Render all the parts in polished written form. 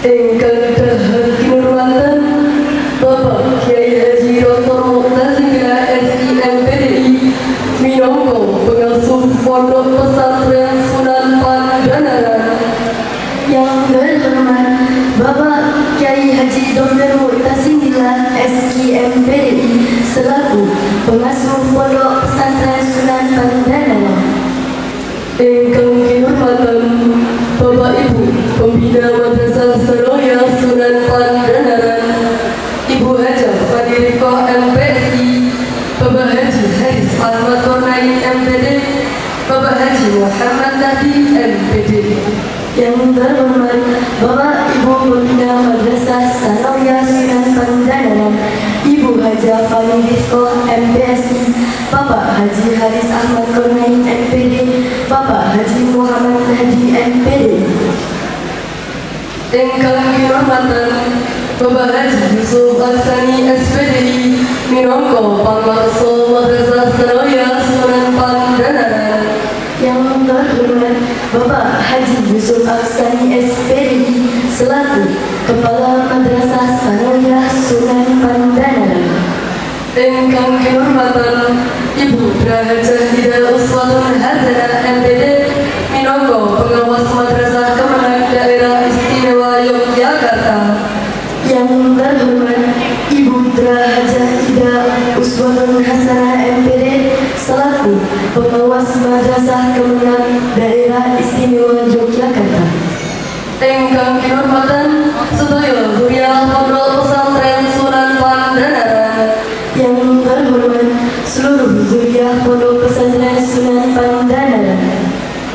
Ingkang dahat kinurmatan Bapak Kiai Haji Dr. Mu'tazila SIMPDI minangka pengasuh Pondok Pesantren Sunan Pandanaran. Yang terhormat Bapak Kiai Haji Dr. Mu'tazila SIMPDI selaku pengasuh Pondok Pesantren Sunan Pandanaran. Ingkang kinurmatan Bapak Ibu Pembina Madrasah Sanawiyah Sunan Pandanaran, Ibu Hajah Fadilikoh MPSI, Bapak Haji Haris Ahmad Kornain MPD, Bapak Haji Muhammad Nahdi MPD. Yang terhormat Bapak Ibu Pembina Madrasah Sanawiyah Sunan Pandanaran, Ibu Hajah Fadilikoh MPSI, Bapak Haji Haris Ahmad Kornain MPD, Bapak Haji Muhammad Nahdi MPD. Ingkang kinurmatan Bapak Haji Yusuf Aksani SPDI minangka pangwarsa Madrasah Sanawiyah Sunan Pandanaran. Yang terhormat Bapak Haji Yusuf Aksani SPDI selaku Kepala Madrasah Sanawiyah Sunan Pandanaran. Ingkang kinurmatan Ibu Drahajah Ida Uswatun Hasanah MPD minangka pengawas Madrasah Kemenang Daerah Istimewa Yogyakarta. Yang terhormat Ibu Drahajah Ida Uswatun Hasanah MPD selaku pengawas Madrasah Kemenang Daerah Istimewa Yogyakarta. Ingkang kinurmatan sedaya Huriah Pondok Pesantren Sunan Pandanaran. Yang terhormat seluruh zuriat Pondok Pesantren Sunan Pandanaran.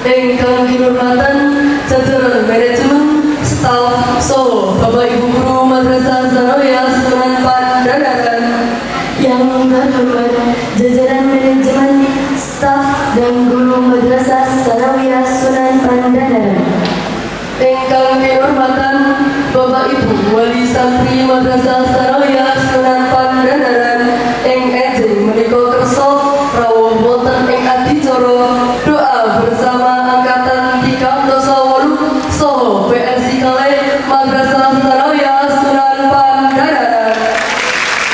Ingkang kinurmatan jajaran manajemen, staf, saha Bapak Ibu Guru Madrasah Sanawiyah Sunan Pandanaran. Yang terhormat jajaran manajemen, staf dan guru Madrasah Sanawiyah Sunan Pandanaran. Ingkang kinurmatan Bapak Ibu Wali Santri Madrasah Sanawiyah Sunan Pandanaran ing ejeng menika kersa rawuh wonten ing adicara doa bersama angkatan 38 saha PLC kalih Madrasah Sanawiyah Sunan Pandanaran.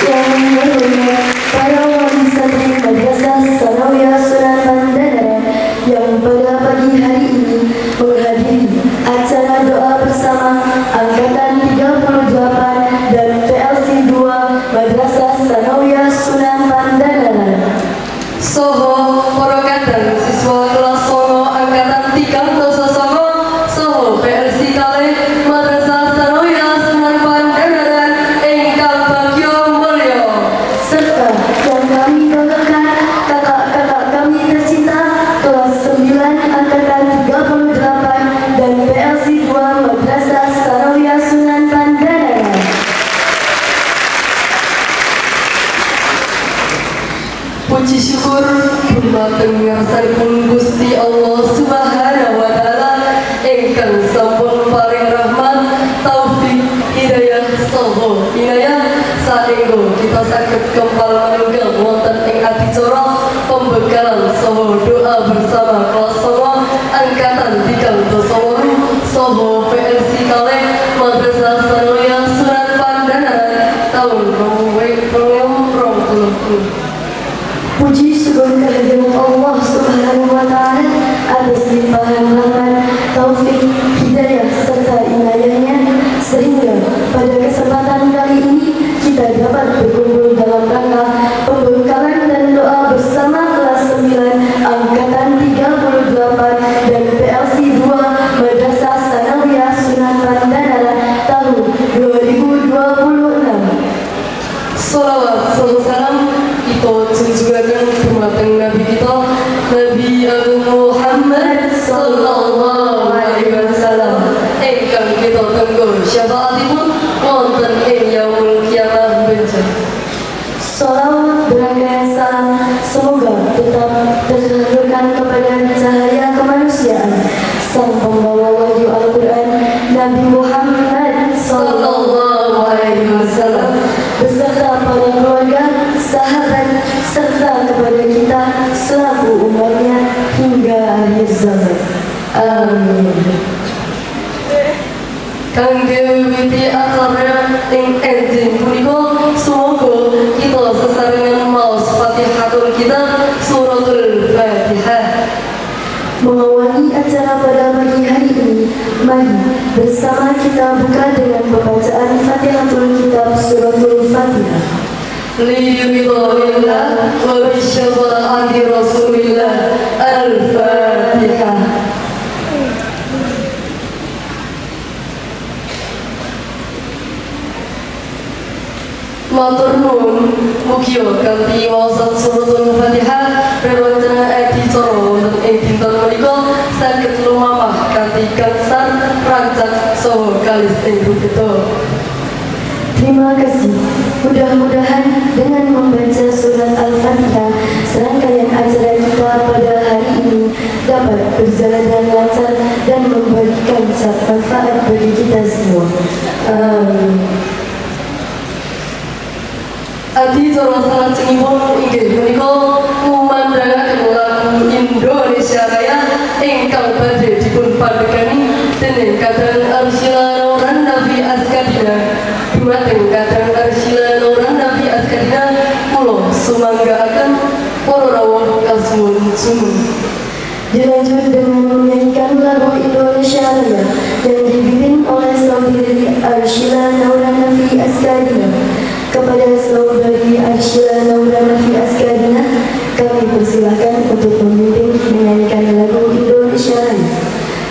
Yang terhormat para wali santri Madrasah Sanawiyah Sunan Pandanaran yang pada pagi hari ini menghadiri acara doa bersama angkatan 38 dan PLC 2 Madrasah Sanawiyah Sunan Pandanaran. Saha para kadang siswa kelas 9 angkatan 39 saha PLC kalih Madrasah Sanawiyah Sunan Pandanaran ingkang bagya mulya. Serta yang kami banggakan kakak-kakak kami tercinta kelas 9 angkatan 38 dan PLC 2 Madrasah Sanawiyah Sunan Pandanaran. Puji syukur dumateng ngarsanipun Gusti Allah Subhanahu wa taala ingkang sampun paring rahmat, taufik, hidayah saha inayah saengga kita saged kempal manunggal wonten ing adicara pembekalan saha doa bersama kelas 9 angkatan 38 saha PLC kalih Madrasah Sanawiyah Sunan Pandanaran tahun 2020. Puji syukur kehadiran Allah Subhanahu wa taala atas limpahan rahmat, taufik, hidayah serta inayahnya sehingga pada kesempatan kali ini kita dapat berkumpul dalam rangka pembekalan dan doa bersama kelas 9 angkatan 38 dan PLC 2 Madrasah Sanawiyah Sunan Pandanaran tahun 2026. Salawat salam kita junjungan dumateng Nabi kita Nabi Agung Muhammad sallallahu alaihi wasallam ingkang kita tenggo syafaatipun wonten ing yaumul kiamah benjang. Salawat berangkat salam semoga tetap tersalurkan kepada cahaya kemanusiaan sang pembawa wahyu Al-Quran Nabi Muhammad Sallallahu alaihi wasallam beserta para keluarga, sahabat, serta kepada kita selaku umatnya hingga akhir zaman. Amin. kangge wiwiti acara ing enjing punika semoga kita sesarengan maos Fatihatul Kitab Suratul Fatihah. Mengawali acara pada pagi hari ini, mari bersama kita buka dengan pembacaan Fatihatul Kitab Suratul Fatihah. Liridhillah wa bisyafaati Rasulillah. Al-Fatihah. Matur nuwun, mugia kanthi maosat Suratul Fatihah rewacana adicara wonten ing dinten menika saged lumamah kanthi gangsal rancak saha kalis ing rubeta. Terima kasih. Mudah-mudahan dengan membaca surat Al-Fatihah, serangkaian acara kita pada hari ini dapat berjalan dengan lancar dan memberikan manfaat bagi kita semua. Amin. Adicara salajengipun inggih punika kumandhangaken lagu Indonesia Raya ingkang badhe dipun pandhegani dening Kadang Arsyila Nauran Nafi Askadina. Dumateng Kadang Arsyila Nauran Nafi Askadina kula sumanggaaken para rawuh kasuwun sumun. Dilanjut dengan menyanyikan lagu Indonesia Raya yang dibimbing oleh saudari Arsyila Nauran Nafi Askadina. Kepada saudari Arsyila Nauran Nafi Askadina, kami persilahkan untuk memimpin menyanyikan lagu Indonesia Raya.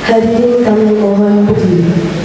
Hadirin kami mohon berdiri.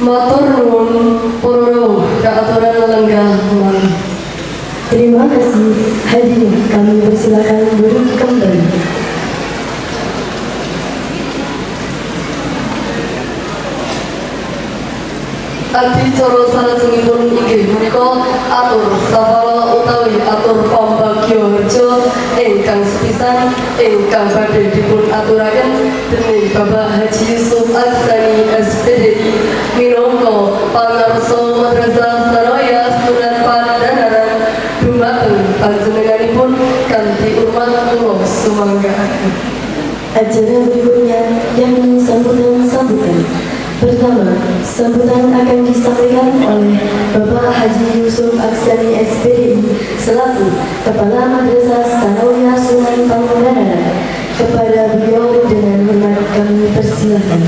Matur nuwun para rawuh kaaturan lenggah mari. Terima kasih. Hadirin kami persilakan duduk kembali. Adicara salajengipun inggih punika atur safala utawi atur pambagya harja ingkang sepisan ingkang badhe dipun aturaken dening Bapak Haji Yusuf Aksani SPDI minangka pangarsa Madrasah Saraya Sunan Pandanaran dumateng panjenenganipun kanthi urmat kula sumanggaaken. Acara berikutnya yakni sambutan. Pertama, sambutan akan disampaikan oleh Bapak Haji Yusuf Aksani SPDI selaku Kepala Madrasah Sanawiyah Sunan Pandanaran. Kepada beliau dengan hormat kami persilakan.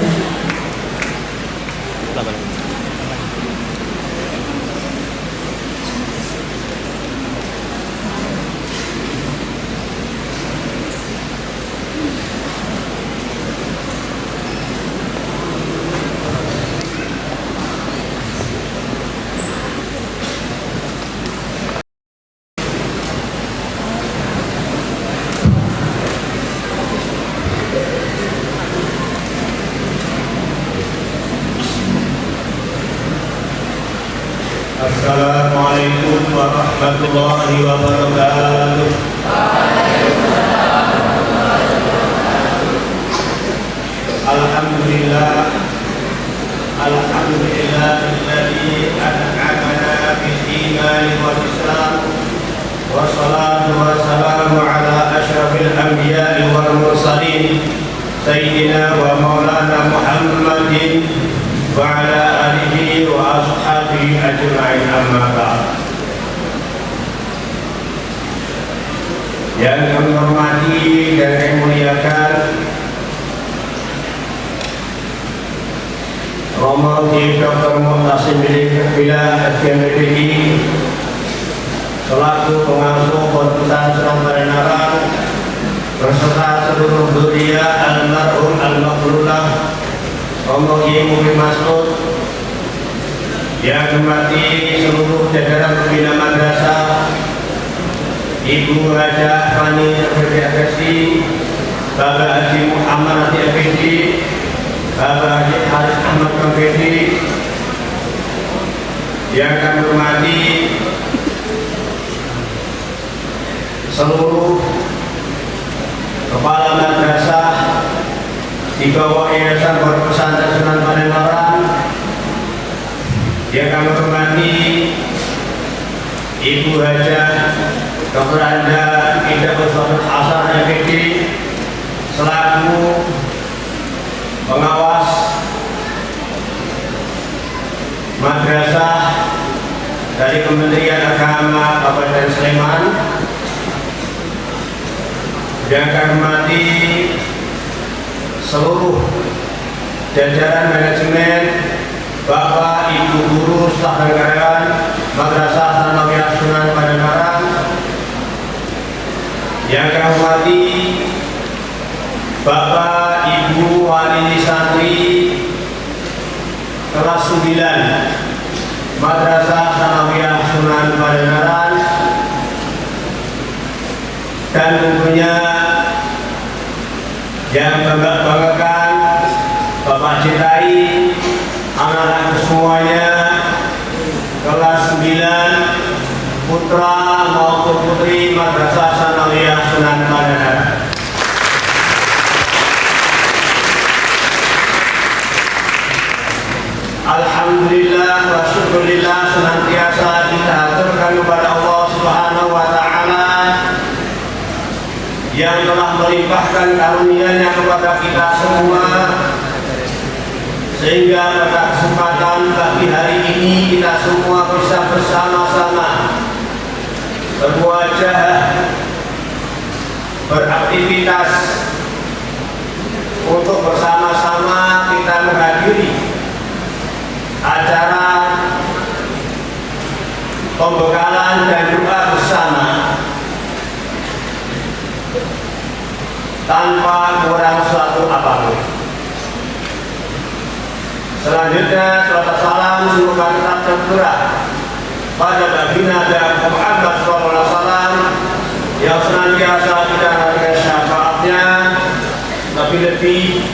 Assalamualaikum warahmatullahi wabarakatuh. Alhamdulillah, alhamdulillahilladzi an'amana bil iman wal islam. Wassalatu wassalamu ala asyrafil anbiya'i wal mursalin sayyidina wa maulana Muhammadin wa ala alihi wa ashabihi ajma'in, amma ba'd. Yang kami hormati dan kami muliakan Romo Dr. Muhtasim Billah SPMPD selaku pengasuh Pondok Pesantren Padenaran beserta seluruh dzurriyyah almarhum al-maghfurullah Romo Kiai Muhyiddin Mas'ud, yang hormati seluruh jajaran pembina madrasah, Ibu Raja Fani Agasi, Bapak Haji Muhammad Hadi Effendi, Bapak Haji Haris Ahmad Effendi, yang kami hormati seluruh kepala madrasah di bawah Yayasan Pondok Pesantren Sunan Padenaran, yang kami hormati Ibu Hajah Dr. Anda Indah Ustaz Hasan Effendi selaku pengawas madrasah dari Kementerian Agama Kabupaten Sleman, yang kami hormati seluruh jajaran manajemen, Bapak, Ibu guru, staf dan karyawan Madrasah Sanawiyah Sunan Padenaran, yang kami hormati Bapak, Ibu wali santri kelas 9 Madrasah Sanawiyah Sunan Padenaran, dan tentunya yang banggakan Bapak cintai anak-anak semuanya kelas 9 putra maupun putri Madrasah Sanawiyah Sunan Padenaran. Alhamdulillah wa syukurillah, senantiasa kita haturkan kepada Allah Subhanahu wa ta'ala yang telah melimpahkan karunia-Nya kepada kita semua, sehingga pada kesempatan pagi hari ini kita semua bisa bersama-sama berwajah beraktivitas untuk bersama-sama kita menghadiri acara pembekalan dan doa bersama tanpa kurang suatu apapun. Selanjutnya, salat salam semoga tetap tercurah pada baginda Nabi Muhammad SAW yang senantiasa kita harapkan syafaatnya, lebih-lebih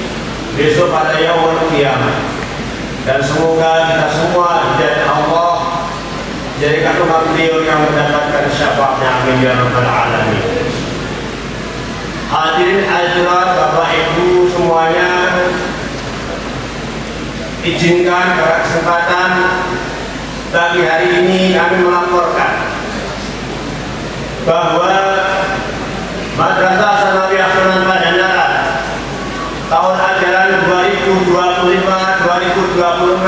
besok pada yaumul qiyamah. Dan semoga kita semua dijadikan Allah jadikan umat beliau yang mendapatkan syafaatnya, amin ya rabbal alamin. Hadirin hadirat Bapak Ibu semuanya, izinkan pada kesempatan pagi hari ini kami melaporkan bahwa Madrasah Sanawiyah Sunan Padenaran tahun ajaran 2025-2026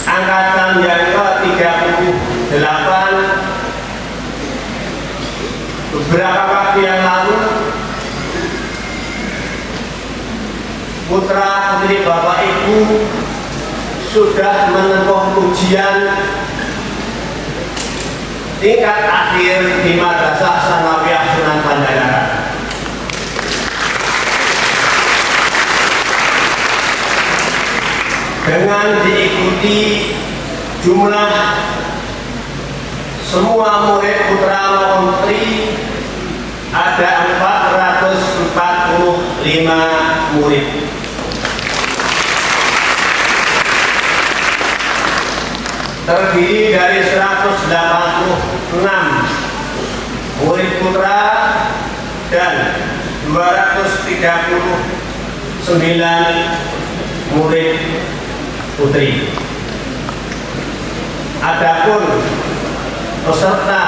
angkatan yang ke-38 beberapa waktu yang lalu putra putri Bapak Ibu sudah menempuh ujian tingkat akhir di Madrasah Sanawiyah Sunan Padenaran. Dengan diikuti jumlah semua murid putra maupun putri ada 445 murid. terdiri dari 186 murid putra dan 239 murid putri. Adapun peserta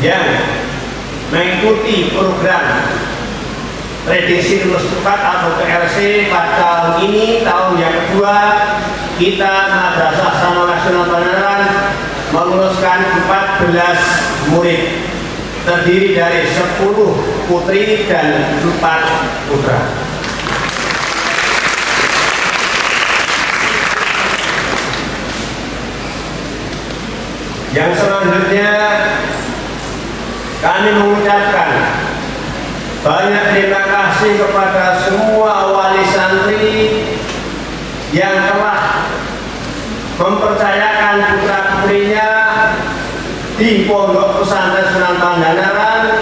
yang mengikuti program prediksi lulus cepat atau PLC pada tahun ini, tahun yang kedua, kita Madrasah Sanawiyah Nasional Padalarang meluluskan 14 murid terdiri dari 10 putri dan 4 putra. Yang selanjutnya kami mengucapkan banyak terima kasih kepada semua wali santri yang telah mempercayakan putra-putrinya di Pondok Pesantren Sunan Pangandaran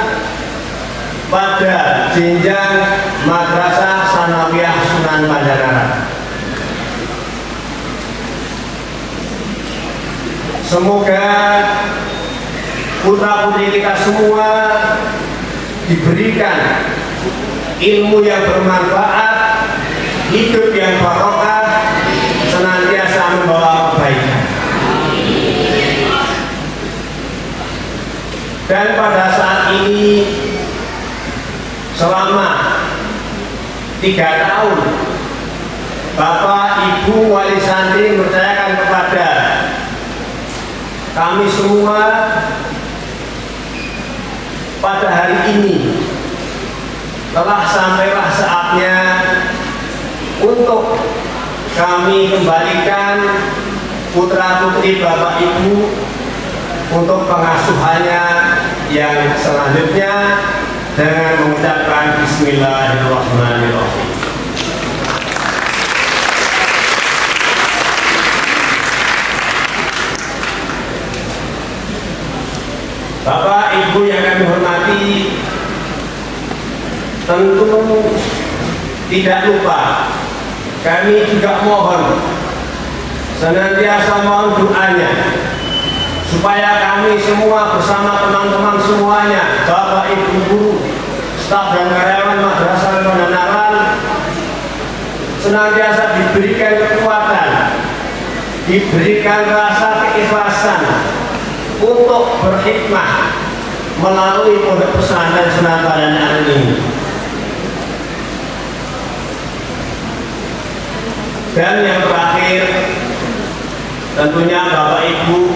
pada jenjang Madrasah Sanawiyah Sunan Pangandaran. Semoga putra-putri kita semua diberikan ilmu yang bermanfaat, hidup yang barokah, senantiasa membawa kebaikan. Dan pada saat ini selama 3 tahun Bapak Ibu wali santri mempercayakan kepada kami semua, pada hari ini telah sampailah saatnya untuk kami kembalikan putra-putri Bapak Ibu untuk pengasuhannya yang selanjutnya dengan mengucapkan Bismillahirrahmanirrahim. Bapak Ibu yang kami hormati, tentu tidak lupa kami juga mohon senantiasa mohon doanya supaya kami semua bersama teman-teman semuanya, Bapak Ibu guru, staf dan karyawan Madrasah Pangandaran senantiasa diberikan kekuatan, diberikan rasa keikhlasan untuk berkhidmah melalui Pondok Pesantren Sunan Pangandaran ini. Dan yang terakhir, tentunya Bapak Ibu,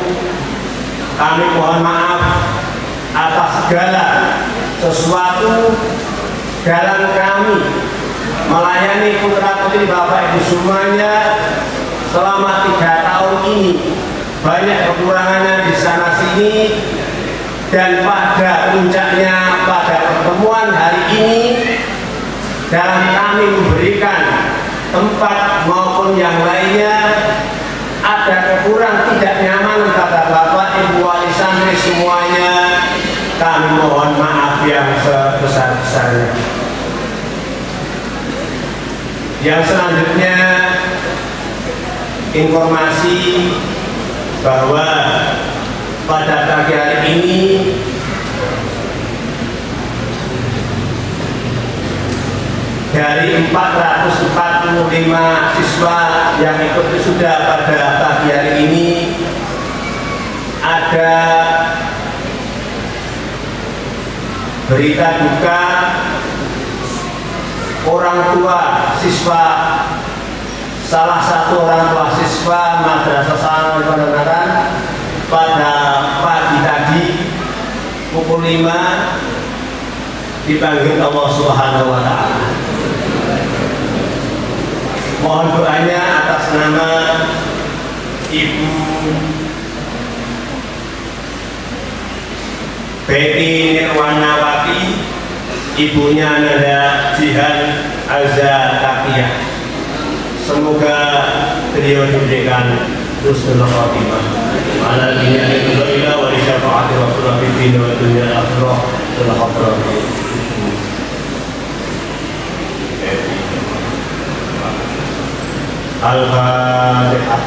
kami mohon maaf atas segala sesuatu dalam kami melayani putra-putri Bapak Ibu semuanya selama 3 tahun ini. Banyak kekurangannya di sana sini, dan pada puncaknya pada pertemuan hari ini dalam kami memberikan tempat maupun yang lainnya ada kekurang tidak nyaman pada Bapak Ibu wali santri semuanya, kami mohon maaf yang sebesar-besarnya. Yang selanjutnya informasi bahwa pada pagi hari ini dari 445 siswa yang ikut wisuda pada pagi hari ini ada berita duka orang tua siswa, salah satu orang tua siswa Madrasah Sanawiyah Pangandaran pada pagi tadi pukul 5 dipanggil Allah Subhanahu wa Ta'ala. Mohon doanya atas nama Ibu Betty Nirwanawati, ibunya Nanda Jihan Azza Takiyah. Semoga beliau diberikan husnul khotimah. Ala dini alhamdulillah wa li syafaati rasulullah fi dini wa dunya akhirah wal hadrah. Al-Fatihah.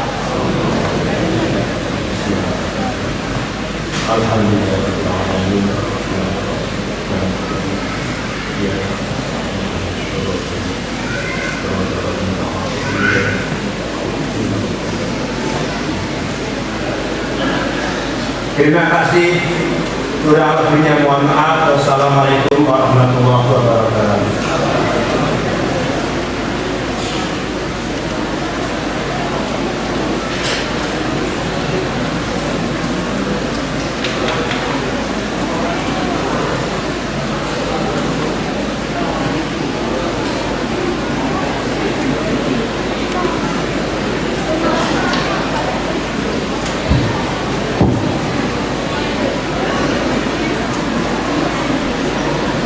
Terima kasih. Kurang lebihnya mohon maaf. Wassalamualaikum warahmatullahi wabarakatuh.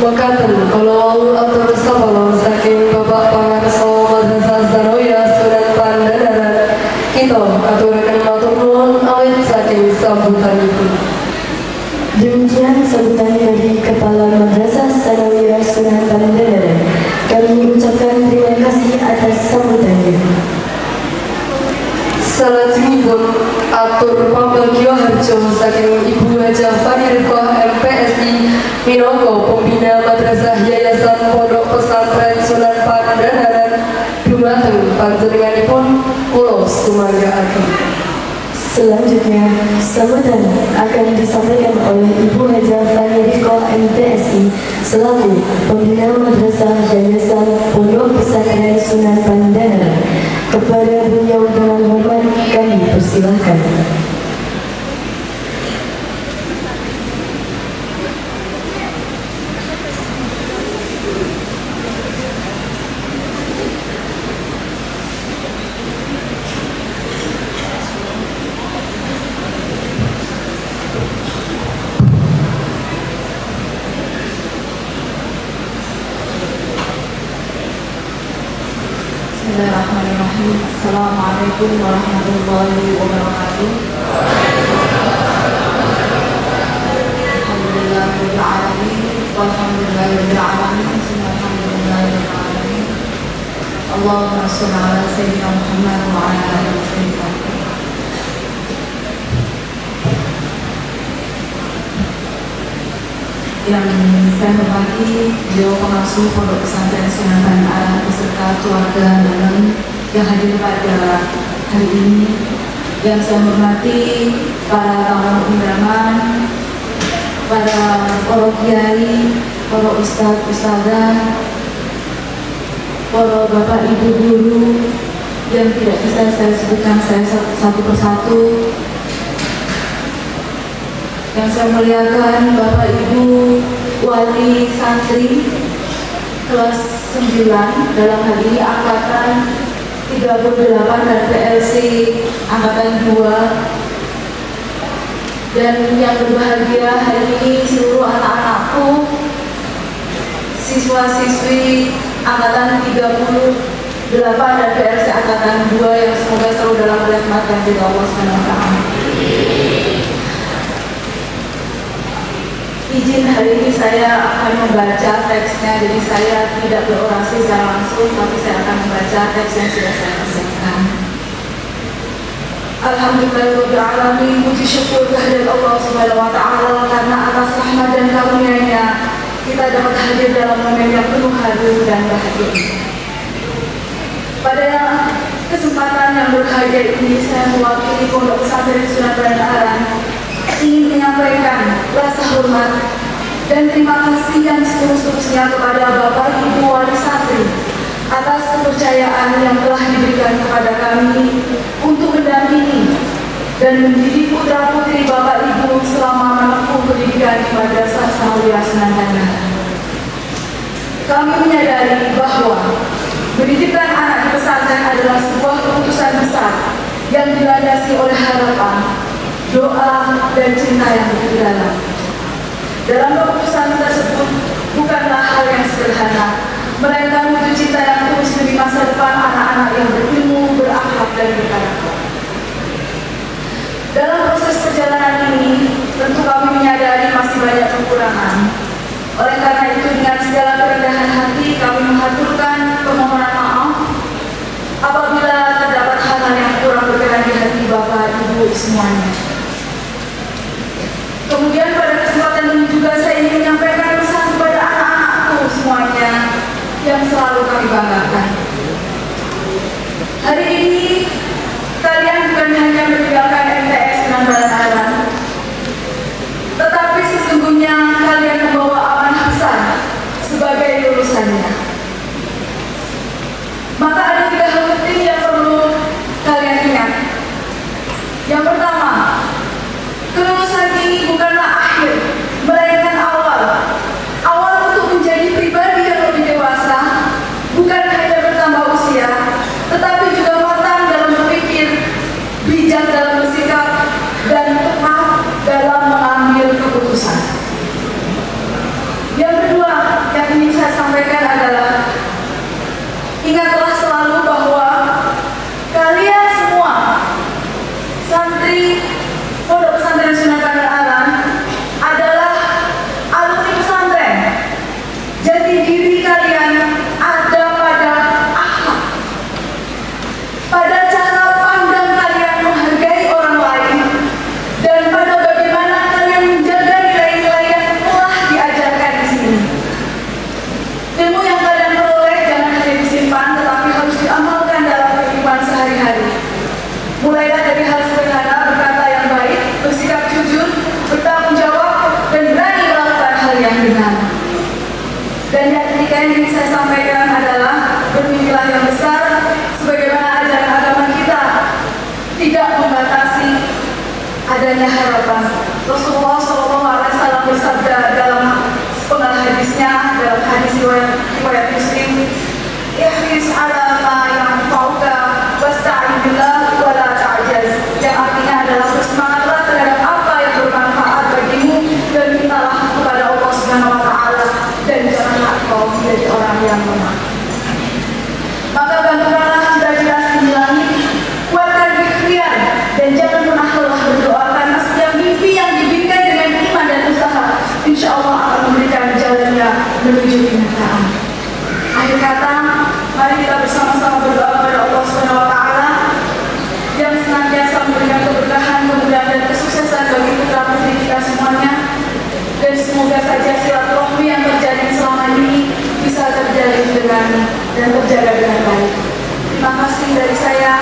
Makaten kalau atur sabalo saking Bapak Pangarso Madrasah Sanawiyah Sunan Pandanaran kita aturaken matur nuwun awit saking sambutanipun. Demikian sambutan dari Kepala Madrasah Sanawiyah Sunan Pandanaran. Kami ucapkan terima kasih atas sambutannya. Salajengipun atur pambagio harjo saking Ibu Hajah Fanirkoh MPSI minangka pembina Madrasah Yayasan Pondok Pesantren Sunan Pandanaran dumateng panjenenganipun kula sumanggaken. Selanjutnya, sambutan akan disampaikan oleh Ibu Hajah Fanirkoh MPSI selaku pembina Madrasah Yayasan Pondok Pesantren Sunan Pandanaran. Kepada beliau dengan hormat kami persilahkan. Bismillahirrahmanirrahim. Assalamualaikum warahmatullahi wabarakatuh. Alhamdulillahirabbil alamin. Walhamdulillahirabbil alamin. Alhamdulillahirabbil alamin. Allahumma shalli ala sayyidina Muhammad wa ala ali sayyidina Muhammad. Yang saya hormati beliau pengasuh Pondok Pesantren Sunan Pandanaran beserta keluarga dan yang hadir pada hari ini. Yang saya hormati para tamu undangan, para kiai, para ustadz, ustadzah, para bapak ibu guru yang tidak bisa saya sebutkan saya satu persatu. Yang saya muliakan Bapak Ibu Wali Santri kelas 9 dalam hal ini angkatan 38 dan PLC angkatan 2, dan yang berbahagia hari ini seluruh anak-anakku siswa-siswi angkatan 38 dan PLC angkatan 2 yang semoga selalu dalam rahmat dan ridha Allah Subhanahu wa taala. Izin hari ini saya akan membaca teksnya, jadi saya tidak berorasi secara langsung, tapi saya akan membaca teks yang sudah saya persiapkan. Alhamdulillahirabbil alamin, puji syukur kehadirat Allah Subhanahu wa taala karena atas rahmat dan karunia-Nya kita dapat hadir dalam momen yang penuh haru dan bahagia. Pada kesempatan yang berbahagia ini saya mewakili Pondok Pesantren Sunan Pandanaran ingin menyampaikan rasa hormat dan terima kasih yang setulus-tulusnya kepada Bapak Ibu Wali Santri atas kepercayaan yang telah diberikan kepada kami untuk mendampingi dan mendidik putra-putri Bapak Ibu selama menempuh pendidikan di Madrasah Sanawiyah Sunan Pandanaran. Kami menyadari bahwa pendidikan anak di pesantren adalah sebuah keputusan besar yang dilandasi oleh harapan, doa, dan cinta yang begitu dalam. Dalam keputusan tersebut bukanlah hal yang sederhana, melainkan wujud cinta yang tulus demi masa depan anak-anak yang berilmu, berakhlak, dan berkarakter. Dalam proses perjalanan ini, tentu kami menyadari masih banyak kekurangan. Oleh karena itu, dengan segala kerendahan hati, kami mengaturkan permohonan maaf apabila terdapat hal-hal yang kurang berkenan di hati Bapak Ibu semuanya. terjaga dengan baik. Terima kasih dari saya.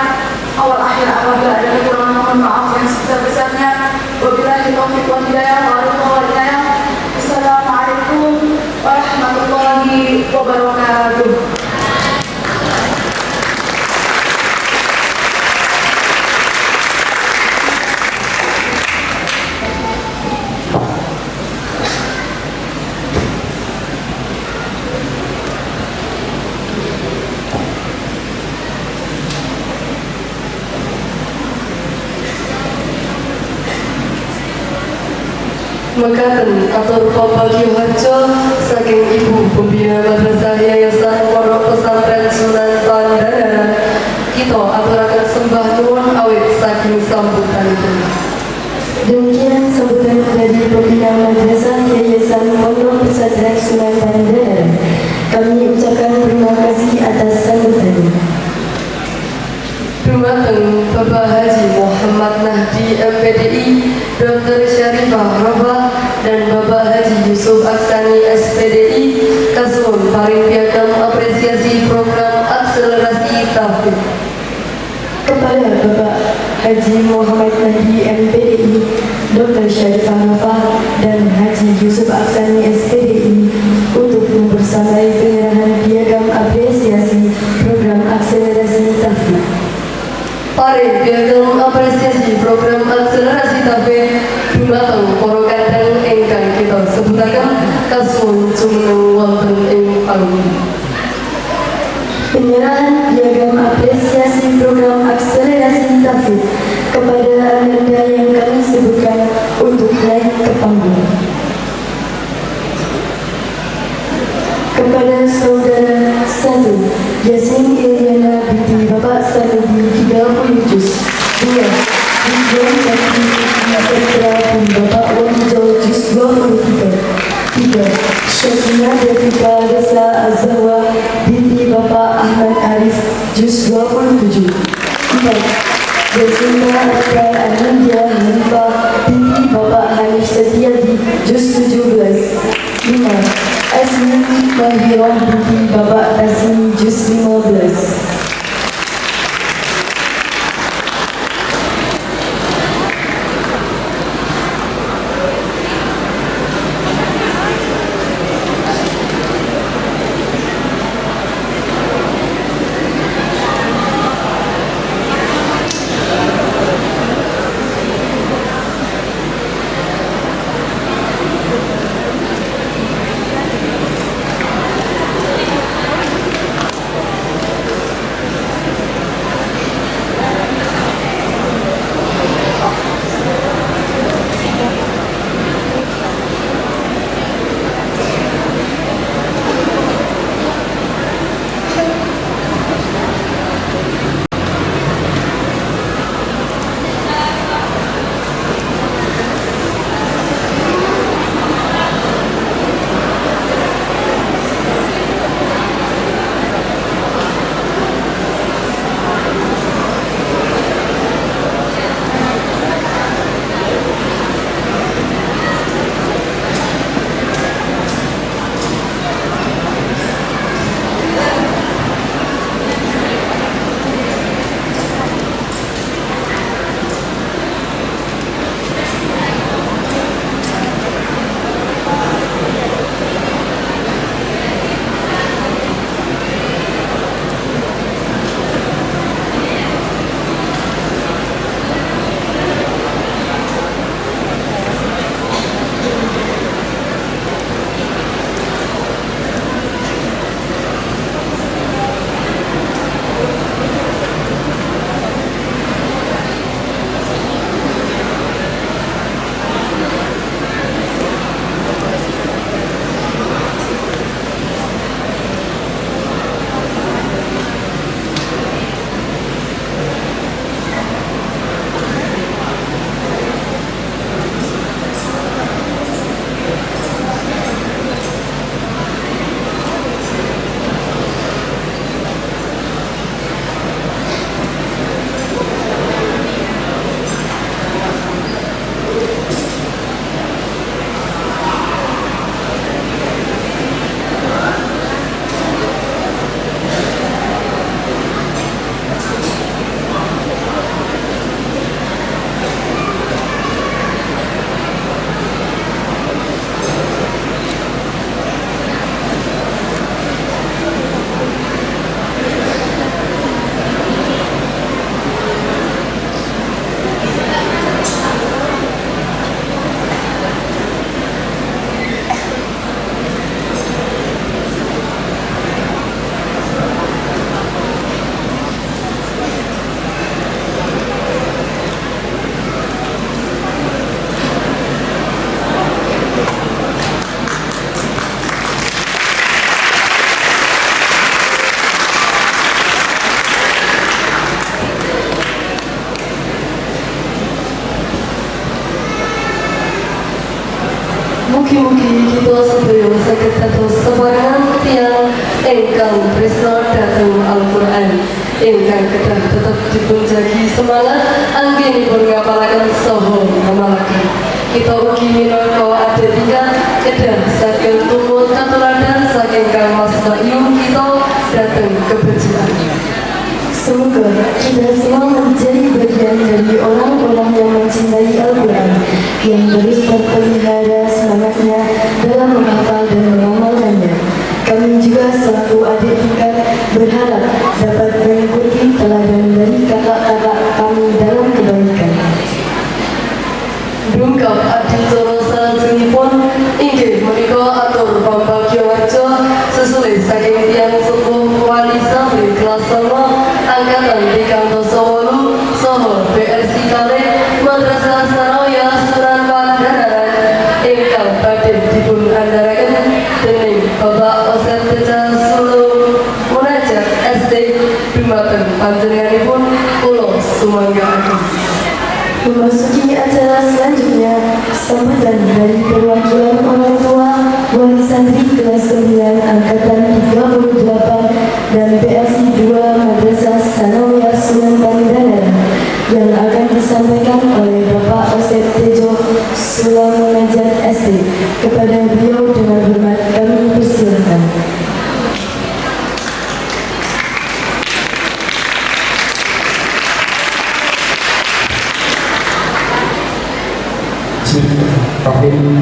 Awal akhir apabila ada kekurangan mohon maaf yang sebesar-besarnya. Wabillahi taufiq wal hidayah. Assalamualaikum warahmatullahi wabarakatuh. Mekaten atur pembagi harjo saking ibu pembina madrasah Yayasan Pondok Pesantren Sunan Pandangaran kita aturaken sembah nuwun awit saking sambutanipun. Demikian sambutan dari pembina madrasah Yayasan Pondok Pesantren Sunan Pandangaran. Kami ucapkan terima kasih atas sambutannya. Dumateng Bapak Haji Muhammad Nahdi MPDI, Dr. Syarifah Robah dan Bapak Haji Yusuf Aksani SPDI kasuhun paring piagam apresiasi program akselerasi tahfidz. Kepada Bapak Haji Muhammad Nahdi MPDI, Dr. Syarifah Robah dan Haji Yusuf Aksani SPDI untuk mempersamai penyerahan piagam apresiasi program akselerasi tahfidz. Paring piagam apresiasi program akselerasi tahfidz dumateng para kadang ingkang kita sebutaken kasuhun jumeneng wonten ing panggung. Penyerahan piagam apresiasi program akselerasi tahfidz kepada Anda yang kami sebutkan untuk naik ke panggung. Kepada saudara 1 Yasin Ilyana binti Bapak Sanadi 30 juz. 2 Ridwan Bakti Nasra bin Bapak Walijo juz 23. 3 Syakina Devika Reza Azhawa binti Bapak Ahmad Arif juz 27. 4 Yasinta Akbar Anindya Hanifah binti Bapak Hanif Setiadi juz 17. 5 Asmi Mahirah binti Bapak Tasmi juz 15. Mugi-mugi kita sedaya saged dados sebarengan tiyang ingkang tresna dhateng Al-Qur'an, ingkang kedah tetep dipunjagi semangat anggenipun ngapalaken saha ngamalaken. Kita ugi minangka adik tingkat kedah saking tumut katuladan saking Kang Mas Bayu kita dhateng kebejian. Semoga kita semua menjadi bagian dari orang-orang yang mencintai Al-Quran, yang terus terpelihara semangatnya dalam menghafal dan mengamalkannya. Kami juga selaku adik tingkat berharap dapat mengikuti teladan dari kakak-kakak kami dalam kebaikan. Dungkap adicara salajengipun inggih menika atur pambagyawarja sesuai saking tiyang sepuh wali santri kelas 9 angkatan 328 saha BSI kalih Madrasah Sanawiyah Sunan Pangandaran ingkang badhe dipun andharaken dening Bapak Osep Teja Sulu Munajat SD dumateng panjenenganipun kula sumangga. Memasuki acara selanjutnya, sambutan dari perwakilan orang tua wali santri kelas 9 angkatan 38 dan PLC 2 Madrasah Sanawiyah Sunan Pangandaran yang akan disampaikan oleh Bapak Osep Tejo Sulamunajat SD. Kepada beliau dengan hormat kami persilakan. Bismillahirrahmanirrahim.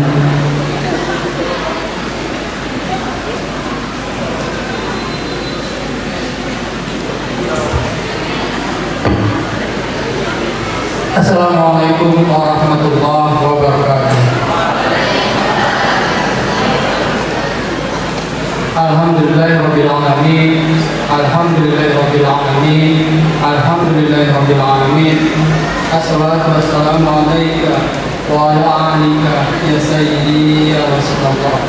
Assalamualaikum warahmatullahi wabarakatuh. Alhamdulillahirabbil alamin. Alhamdulillahirabbil alamin. Alhamdulillahirabbil alamin. Assalatu wassalamu alayka wa ala alika ya sayyidi ya Rasulullah.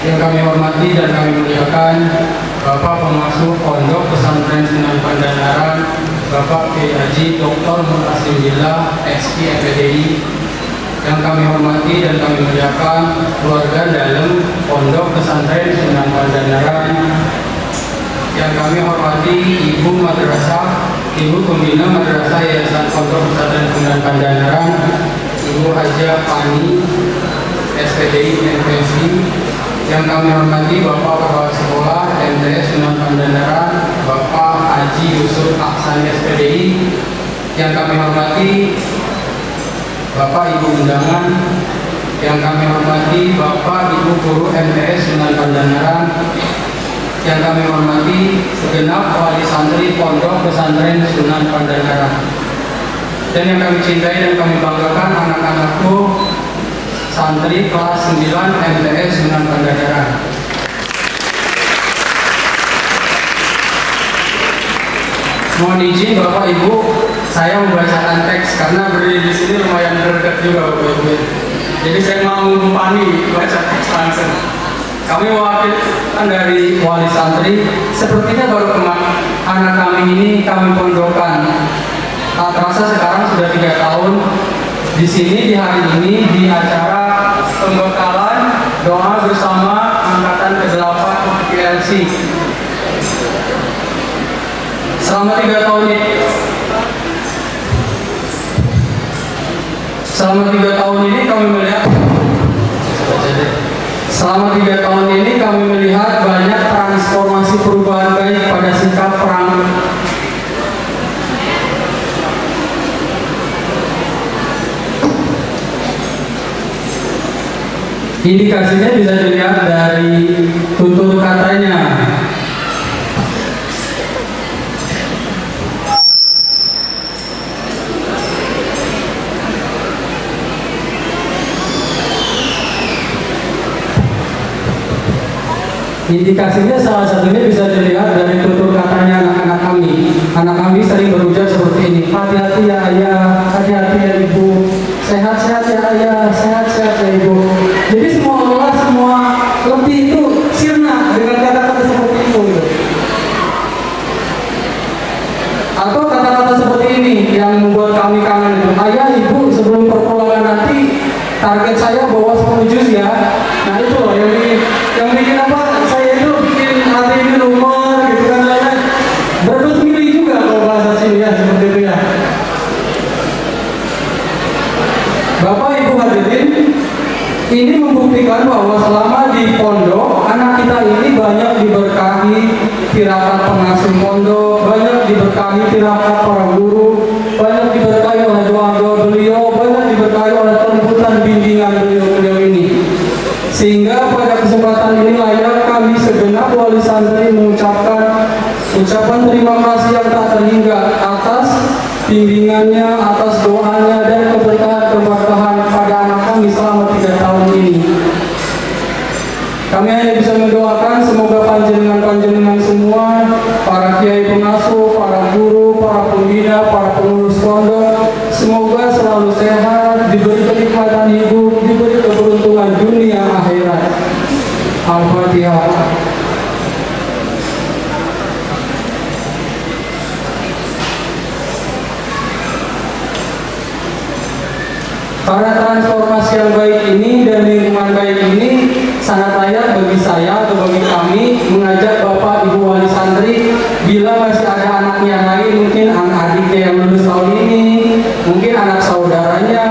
Yang kami hormati dan kami muliakan Bapak Pengasuh Pondok Pesantren Sunan Pangandaran, Bapak Kiai Haji Dr. Mutasim Billah, SP FPDI. Yang kami hormati dan kami muliakan keluarga dalam Pondok Pesantren Sunan Pangandaran. Yang kami hormati Ibu Madrasah, Ibu Pembina Madrasah Yayasan Pondok Pesantren Sunan Pangandaran, Ibu Haja Pani, SPDI NPSI. Yang kami hormati Bapak Kepala Sekolah MTS Sunan Pangandaran, Bapak Haji Yusuf Aksan SPDI. Yang kami hormati Bapak Ibu undangan. Yang kami hormati Bapak Ibu guru MTS Sunan Pangandaran. Yang kami hormati segenap wali santri Pondok Pesantren Sunan Pangandaran. Dan yang kami cintai dan kami banggakan anak-anakku santri kelas 9 MTS Sunan Pangandaran. Mohon izin Bapak Ibu, saya membacakan teks karena berdiri di sini lumayan dekat juga Bapak Ibu. Jadi saya mau mengumpangi baca teks langsung. Kami mewakilkan dari wali santri, sepertinya baru anak kami ini kami pondokkan. Tak terasa sekarang sudah 3 tahun di sini di hari ini di acara pembekalan doa bersama angkatan ke-8 PLC. Selama 3 tahun ini, kami melihat banyak transformasi perubahan baik pada sikap perang. Indikasinya bisa dilihat dari tutur katanya. Indikasinya salah satunya bisa dilihat dari tutur katanya anak-anak kami. Anak kami sering berujar seperti ini, hati-hati ya ayah, hati-hati ya ibu, sehat-sehat ya ayah, sehat-sehat ya ibu. Jadi semua lebih itu sirna dengan kata-kata seperti itu. Atau kata-kata seperti ini yang membuat kami kangen itu, ayah ibu sebelum perpulangan nanti target saya bawa 10 juz ngeri juga kalau bahasa sini ya seperti itu ya. Bapak Ibu hadirin, ini membuktikan bahwa selama di pondok anak kita ini banyak diberkahi tirakat pengasuh pondok, banyak diberkahi tirakat para guru, banyak diberkahi oleh doa-doa beliau, banyak diberkahi oleh tuntutan bimbingan beliau ini. Sehingga pada kesempatan ini layak kami segenap wali santri mengucapkan ucapan terima kasih yang tak terhingga atas bimbingannya, atas doanya dan keberkahan pada anak kami selama 3 tahun ini. Kami hanya bisa mendoakan semoga panjenengan semua, para kiai pengasuh, para guru, para pembina, para pengurus pondok, semoga selalu sehat, diberi kenikmatan hidup, diberi keberuntungan dunia akhirat. Al-Fatihah. Karena transformasi yang baik ini dan lingkungan baik ini sangat layak bagi saya atau bagi kami mengajak Bapak Ibu Wali Santri, bila masih ada anaknya yang lain, mungkin anak adiknya yang lulus tahun ini, mungkin anak saudaranya,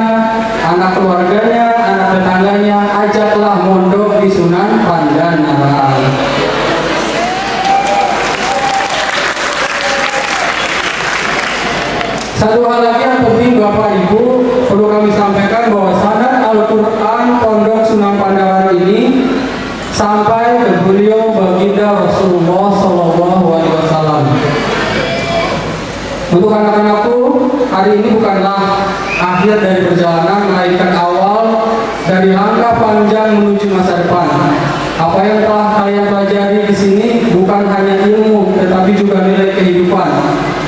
anak keluarganya, anak tetangganya, ajaklah mondok di Sunan Pandanaran. Satu hal lagi yang penting Bapak Ibu perlu kami sampaikan bahwa sanad Al-Quran Pondok Sunan Pandanaran ini sampai ke beliau baginda Rasulullah SAW. Untuk anak-anakku, hari ini bukanlah akhir dari perjalanan, melainkan awal dari langkah panjang menuju masa depan. Apa yang telah kalian pelajari di sini bukan hanya ilmu, tetapi juga nilai kehidupan.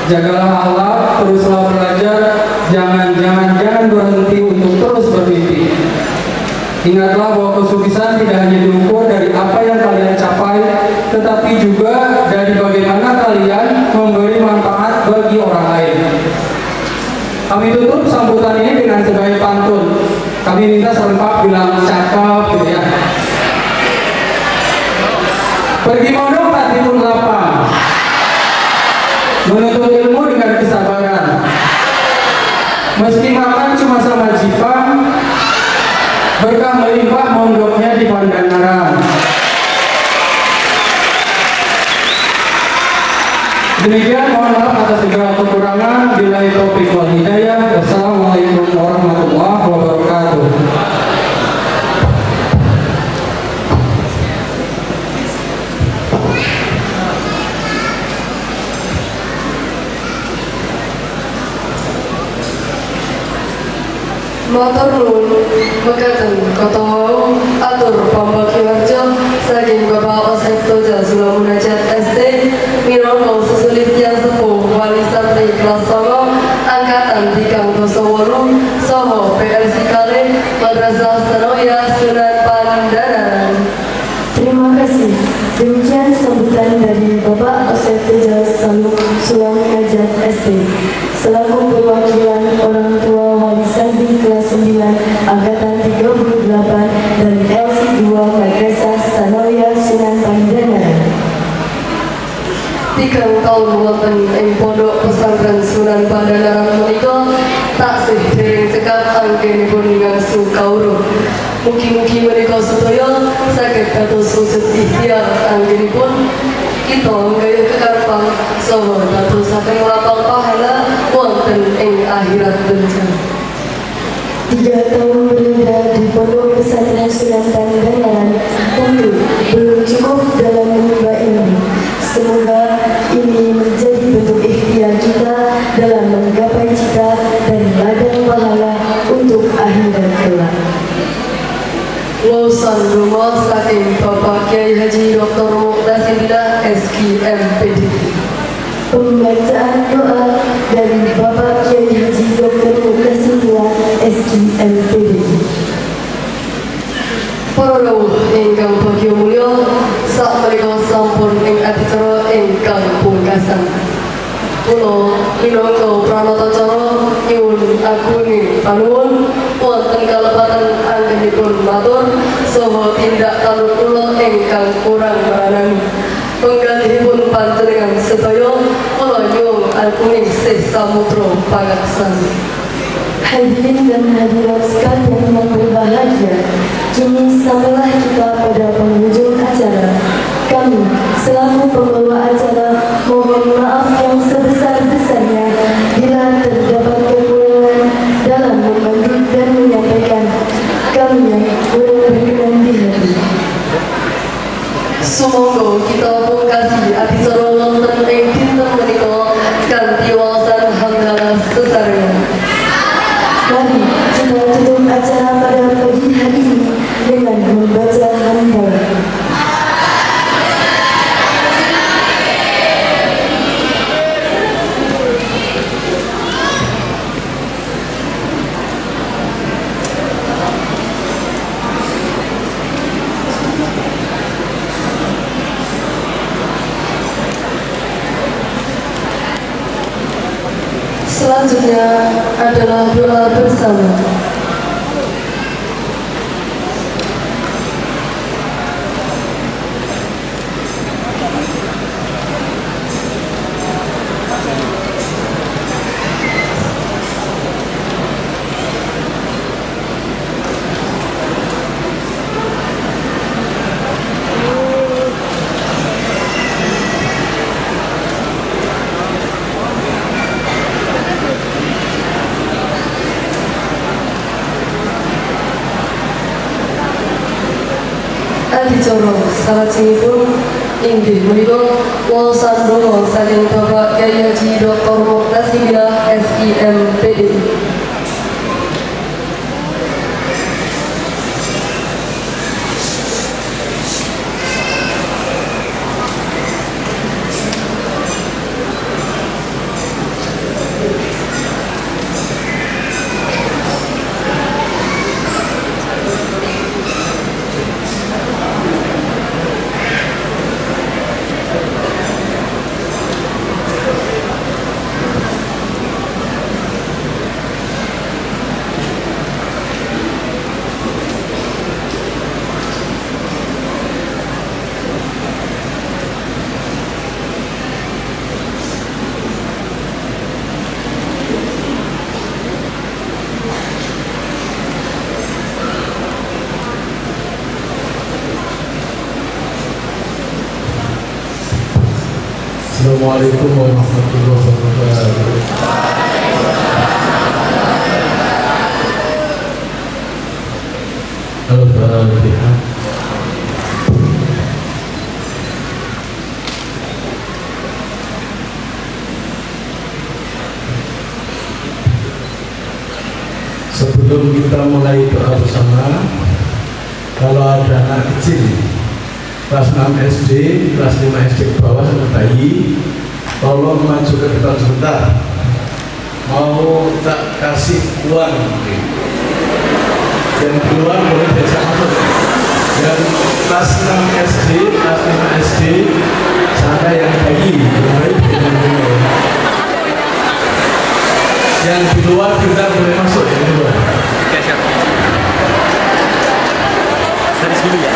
Jagalah akhlak, teruslah belajar, jangan berhenti untuk terus bermimpi. Ingatlah bahwa kesuksesan tidak hanya diukur dari apa yang kalian capai, tetapi juga dari bagaimana kalian memberi manfaat bagi orang lain. Kami tutup sambutan ini dengan sebagai pantun. Kami minta serempak bilang cakep gitu ya. Pergi mondok tak timbul lapang, menuntut ilmu dengan kesabaran. Meski makan cuma sama Jipang, berkah melimpah mondoknya di Pandanaran. Demikian, mohon maaf atas segala kekurangan. Billahi taufiq wal hidayah. Wassalamualaikum warahmatullahi wabarakatuh. Matur nuwun mekaten kata wau atur pambagi warja saking Bapak Osep Toja Sula Munajat SD minangka sesulit yang sepuh wali santri kelas 9 angkatan 38 saha PLC Kale Madrasah Sanawiyah Sunan Pandanaran. Terima kasih. Demikian sambutan dari Bapak Osep Toja Sula Munajat SD selaku perwakilan orang tua wali santri kelas 9 angkatan 38 dan LC2 Madrasah Sanawiyah Sunan Pandanaran. 3 tahun wonten ing pondok pesantren Sunan Pandanaran menika taksih dereng cekap anggenipun ngangsu kawruh. Mugi-mugi menika sedaya saged dados wujud ikhtiar anggenipun kita nggaya kekarepan saha dadosaken lapang pahala wonten ing akhirat dunya. 3 tahun berada di pondok pesantren Sunan Pandanaran tentu belum cukup dalam mengubah ilmu. Semoga ini menjadi bentuk ikhtiar kita dalam menggapai cita dan ladang pahala untuk akhirat kelak. Lulusan rumah saking Bapak Kiai Haji Dr. Muqtasidina SQ MPD. Pembacaan doa dari Bapak Kiai Haji Dr. Muqtasidina SQ MPD. Para rawuh ingkang bagya mulya, sakmenika sampun ing adicara ingkang pungkasan. Kula minangka pranatacara nyuwun agunging panuwun wonten kalepatan anggenipun matur saha tindak tanduk kula ingkang kurang maranami. Penggalihipun panjenengan sedaya kula nyuwun Pangeran Kuning Sih Samudro Pangaksan. Hadirin dan hadirat sekalian yang berbahagia, kini sampailah kita pada penghujung acara. Kami selaku pembawa acara mohon maaf yang sebesar-besarnya bila terdapat kekurangan dalam membantu dan menyampaikan. Kami yang kurang berkenan di hati. Sumangga kita pungkasi acara wonten ing dinten menika kanthi wawasan hamdalah sesarengan. Mari kita tutup acara pada pagi hari ini dengan membaca hamdalah. Selanjutnya adalah doa bersama. Adicara salajengipun inggih menika wawasan donga saking Bapak Kyai Haji Dr. Muktasibillah SIMPD. Assalamualaikum warahmatullahi wabarakatuh. Al-Fatihah. Sebelum kita mulai doa bersama, kalau ada anak kecil kelas 6 SD, kelas 5 SD ke bawah sama bayi, tolong maju ke depan sebentar. Mau tak kasih uang, yang di luar boleh diajak masuk. Yang kelas 6 SD, kelas 5 SD, sampai yang bayi, mulai yang di luar kita boleh masuk, yang di luar. Dari sini ya.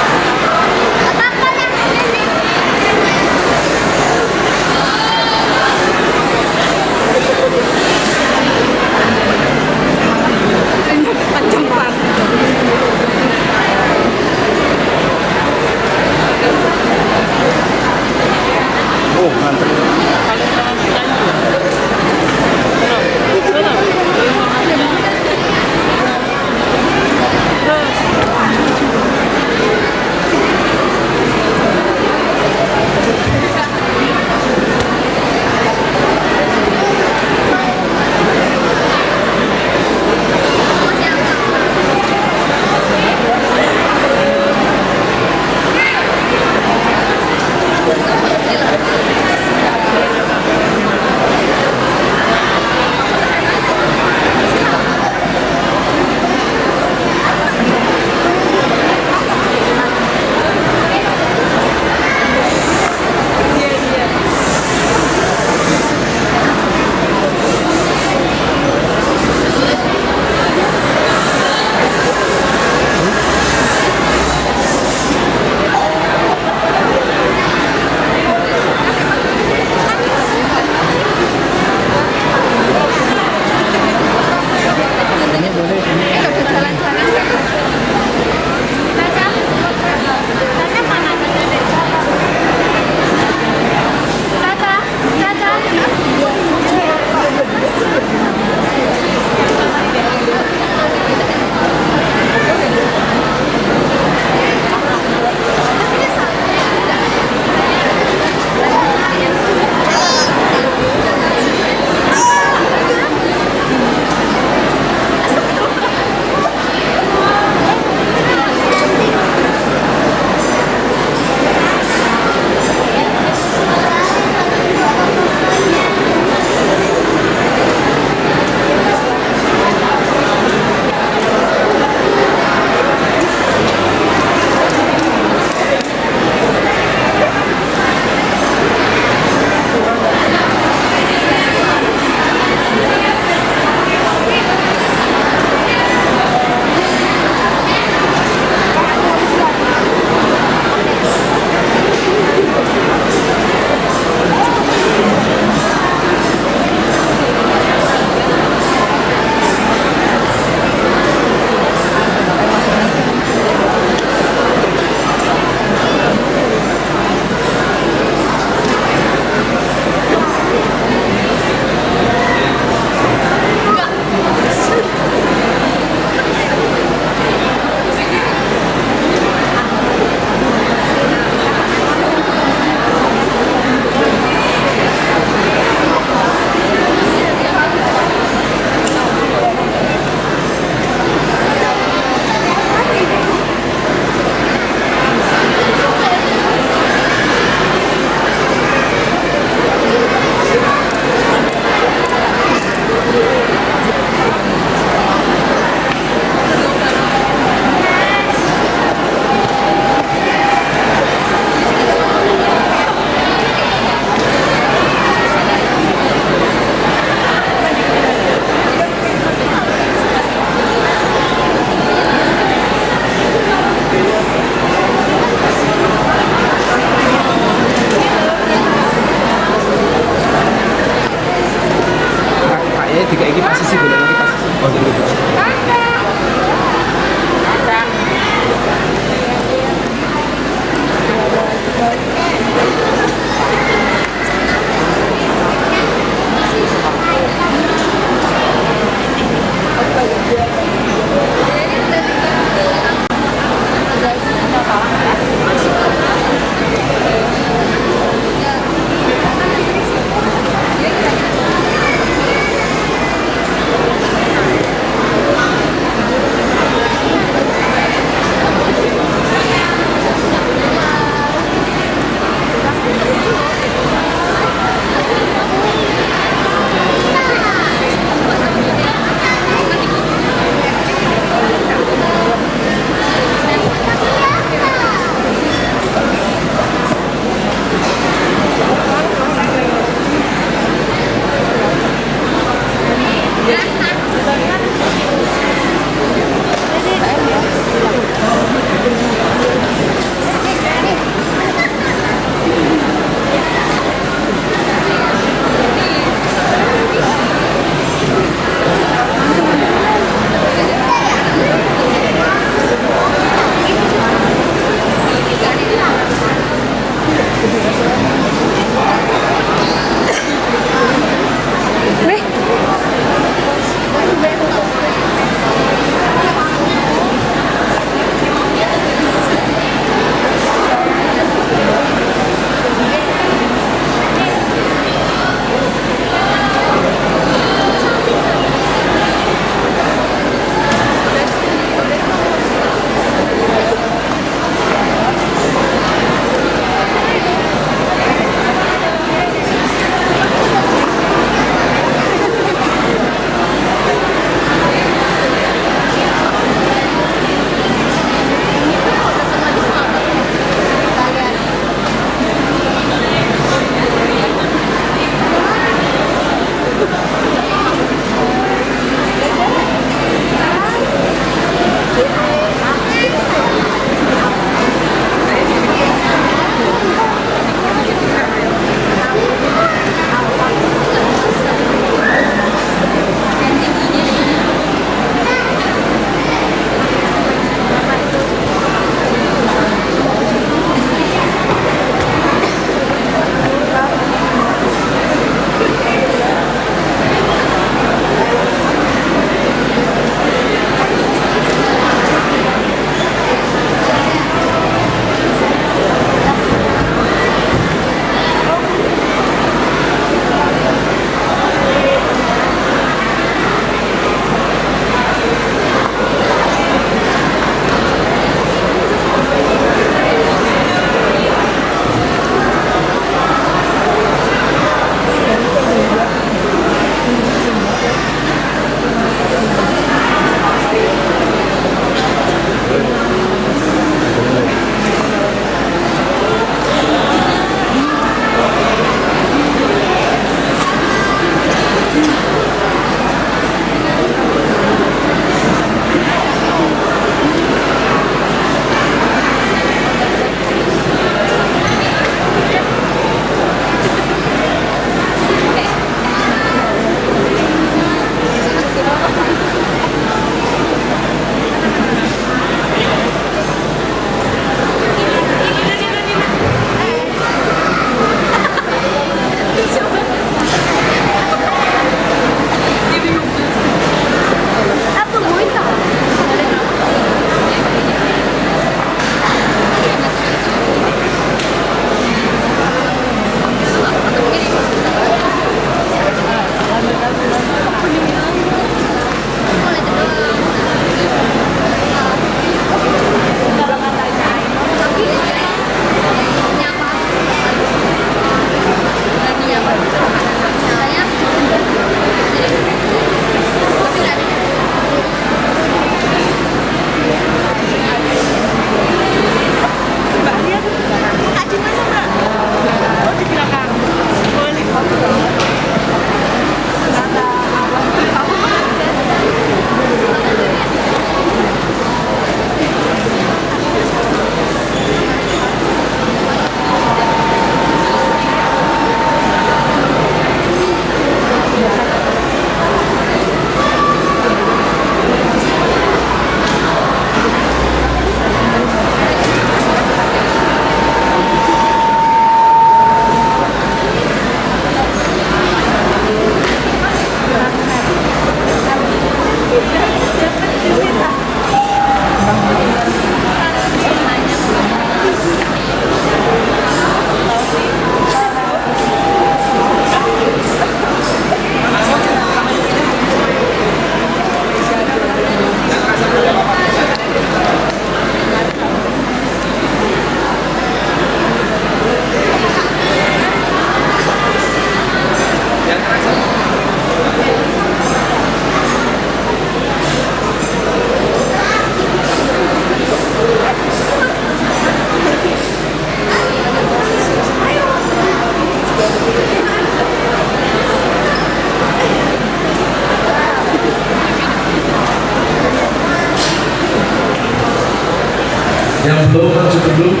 Yang belum maju dulu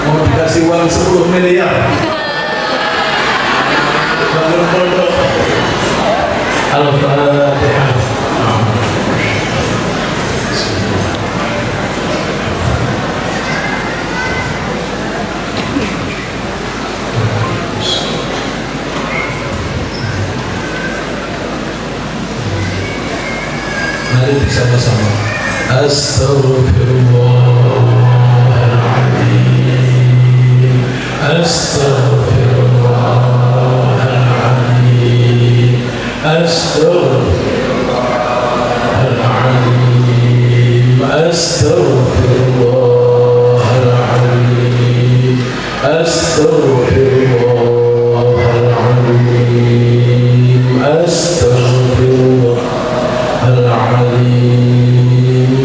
mau dikasih uang 10 miliar. Bangun pondok. Al-Fatihah. Mari bersama-sama. Astaghfirullahaladzim. Astaghfirullahaladzim. Astaghfirullahaladzim. Astaghfirullahaladzim. Astaghfirullahaladzim. Astaghfirullahaladzim.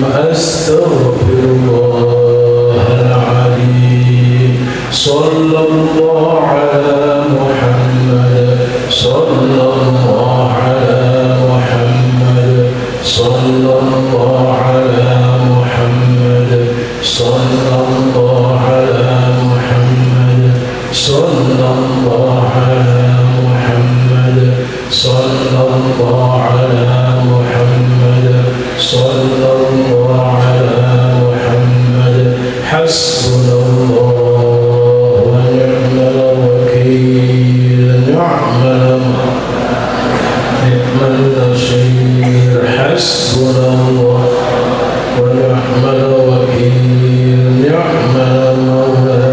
Astaghfirullahaladzim. Sallallahu ala Muhammad. Sallallahu ala Muhammad. Sallallahu ala Muhammad. Sallallahu ala Muhammad. Sallallahu ala Muhammad. Sallallahu ala Muhammad. Sallallahu ala Muhammad. Hasbunallah wa ni'mal wakil. Ni'mal nasir. Hasbunallah wa ni'mal wakil. Ni'mal mawla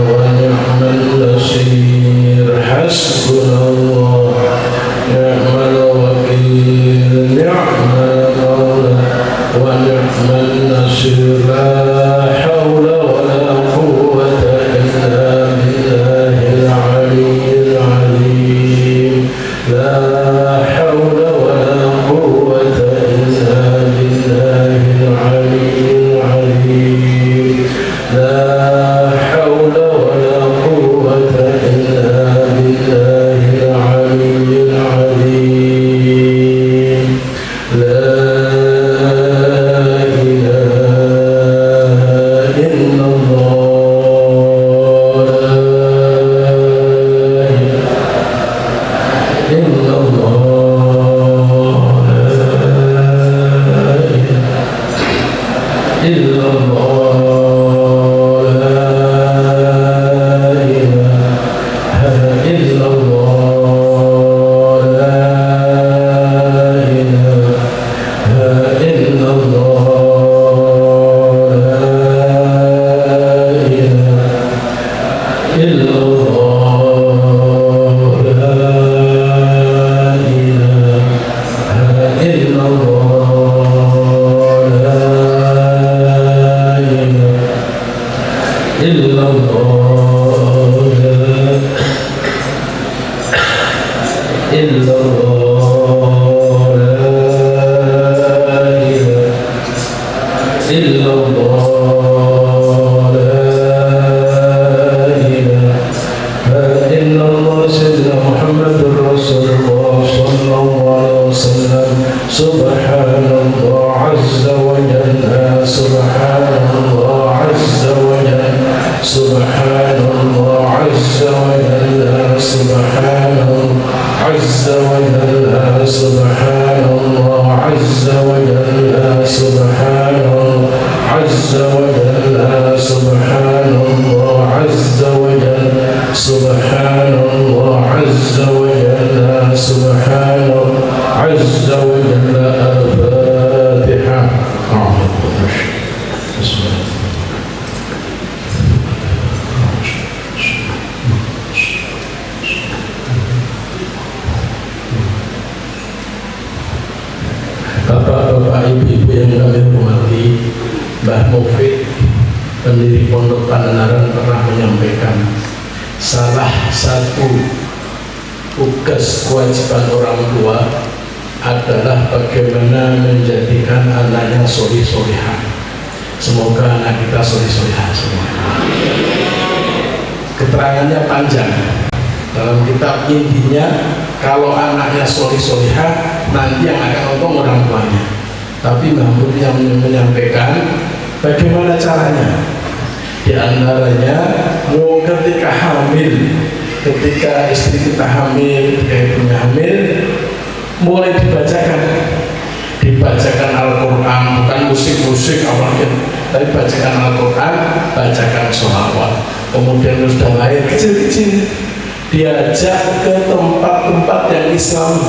wa ni'mal nasir. Hasbunallah ni'mal wakil. Ni'mal mawla wa ni'mal nasir. La hawla wa la quwwata illa billahil aliyyil azim. La hawla wa la quwwata illa billahil aliyyil azim. La hawla wa la quwwata illa billahil aliyyil azim. La ilaha illallah. La ilaha illallah. La ilaha illallah. La ilaha illallah. La ilaha Subhanallah azza wa jalla. Subhanallah azza wa jalla. Subhanallah azza wa jalla. Subhanallah azza wa jalla. Subhanallah azza wa jalla. Subhanallah azza wa jalla. Subhanallah azza wa jalla. Subhanallah azza wa jalla. Subhanallah azza wa jalla. Al-Fatihah. Bapak-bapak, ibu-ibu yang kami hormati, Mbah Mufid, pendiri Pondok Pananaran, pernah menyampaikan salah satu tugas kewajiban orang tua adalah bagaimana menjadikan anaknya solih-solihah. Semoga anak kita solih-solihah semua. Keterangannya panjang. Dalam kitab intinya, kalau anaknya solih-solihah, nanti yang akan untung orang tuanya. Tapi Mbah Mufid yang menyampaikan bagaimana caranya. Di antaranya ketika hamil, ketika istri kita hamil, ketika ibunya hamil, mulai dibacakan Al-Quran, bukan musik-musik awalnya, tapi bacakan Al-Quran, bacakan sholawat. Kemudian sudah lahir kecil-kecil, diajak ke tempat-tempat yang Islam,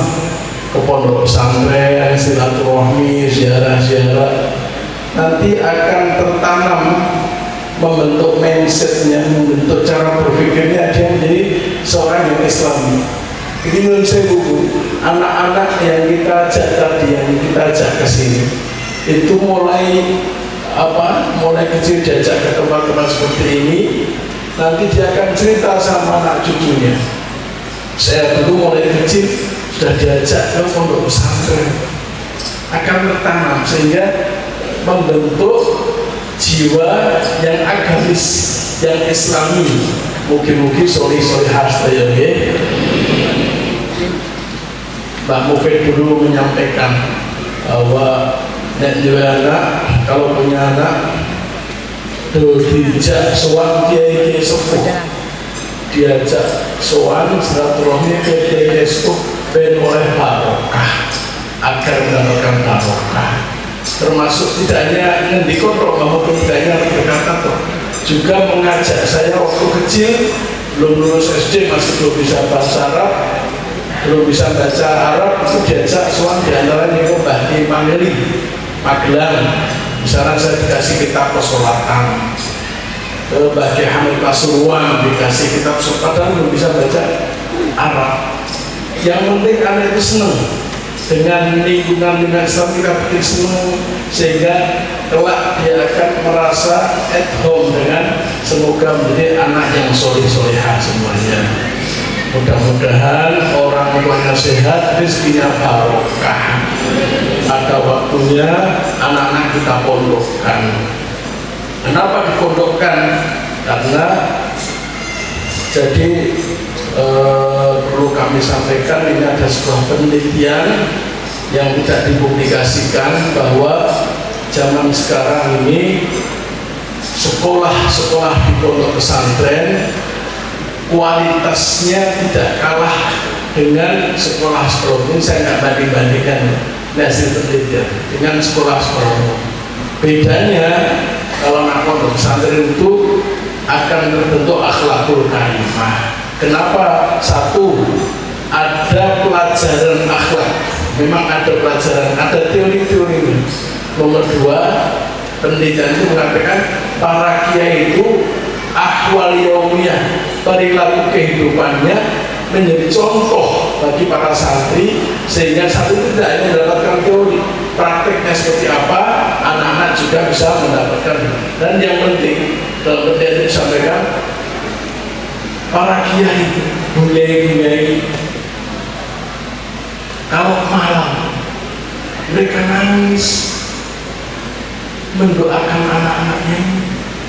ke pondok pesantren, silaturahmi, ziarah-ziarah. Nanti akan tertanam, membentuk mindsetnya, membentuk cara berpikirnya, dia menjadi seorang yang Islami. Ini menurut saya buku, anak-anak yang kita ajak tadi, yang kita ajak ke sini, itu mulai kecil diajak ke tempat-tempat seperti ini, nanti dia akan cerita sama anak cucunya. Saya dulu mulai kecil sudah diajak ke pondok pesantren, akan tertanam sehingga membentuk jiwa yang agamis, yang Islami. Mungkin soli harus ya. Mbak Mufid dulu menyampaikan bahwa anak, kalau punya anak dijak sowan kiai sepuh, diajak sowan silaturahmi ke kiai sepuh ben oleh barokah, agar mendapatkan barokah. Termasuk tidak hanya ngendikon kok, maupun tidak hanya berkata toh, juga mengajak saya waktu kecil, belum lulus SD, masih belum bisa bahasa Arab, belum bisa baca Arab, itu diajak soal diantaranya ke Mbah Ki Mangeli Magelang. Di sana saya dikasih kitab pesolatan, ke Mbah Ki Hamid Pasuruan dikasih kitab padahal belum bisa baca Arab. Yang penting anak itu senang dengan lingkungan Islam, kita bikin senang sehingga kelak dia akan merasa at home dengan, semoga menjadi anak yang soleh-solehah semuanya. Mudah-mudahan orang tuanya sehat, rezekinya barokah. Ada waktunya anak-anak kita pondokkan. Kenapa dipondokkan? Karena jadi perlu kami sampaikan, ini ada sebuah penelitian yang tidak dipublikasikan bahwa zaman sekarang ini sekolah-sekolah di pondok pesantren kualitasnya tidak kalah dengan sekolah-sekolah ini. Saya nggak banding-bandingkan hasil penelitian dengan sekolah-sekolah. Bedanya kalau anak pondok pesantren itu akan terbentuk akhlakul karimah. Kenapa? Satu, ada pelajaran akhlak, memang ada pelajaran, ada teori-teorinya. Nomor dua, penelitian itu mengatakan para kiai itu ahwal yaumiyah, perilaku kehidupannya menjadi contoh bagi para santri, sehingga santri itu tidak hanya mendapatkan teori, prakteknya seperti apa, anak-anak juga bisa mendapatkan. Dan yang penting dalam penelitian itu disampaikan, para kiai, kiai kalau malam mereka nangis mendoakan anak-anaknya,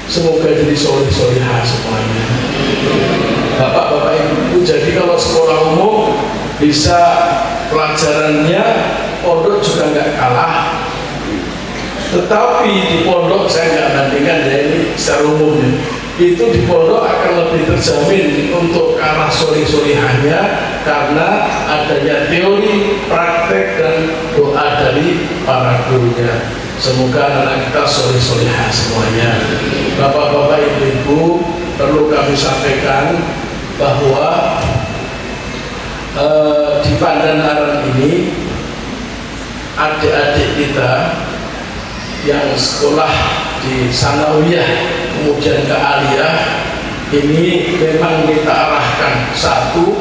semoga jadi soleh-solehah semuanya. Bapak-bapak ibu, jadi kalau sekolah umum bisa pelajarannya, pondok juga nggak kalah. Tetapi di pondok saya nggak bandingkan ya, ini secara umumnya, itu di pondok akan lebih terjamin untuk ke arah soleh-solehahnya karena adanya teori, praktek dan doa dari para gurunya. Semoga anak kita soleh-solehah semuanya. Bapak-bapak, ibu-ibu, perlu kami sampaikan bahwa di Pandanaran ini adik-adik kita yang sekolah di Sanawiyah kemudian ke Aliyah ini memang kita arahkan, satu,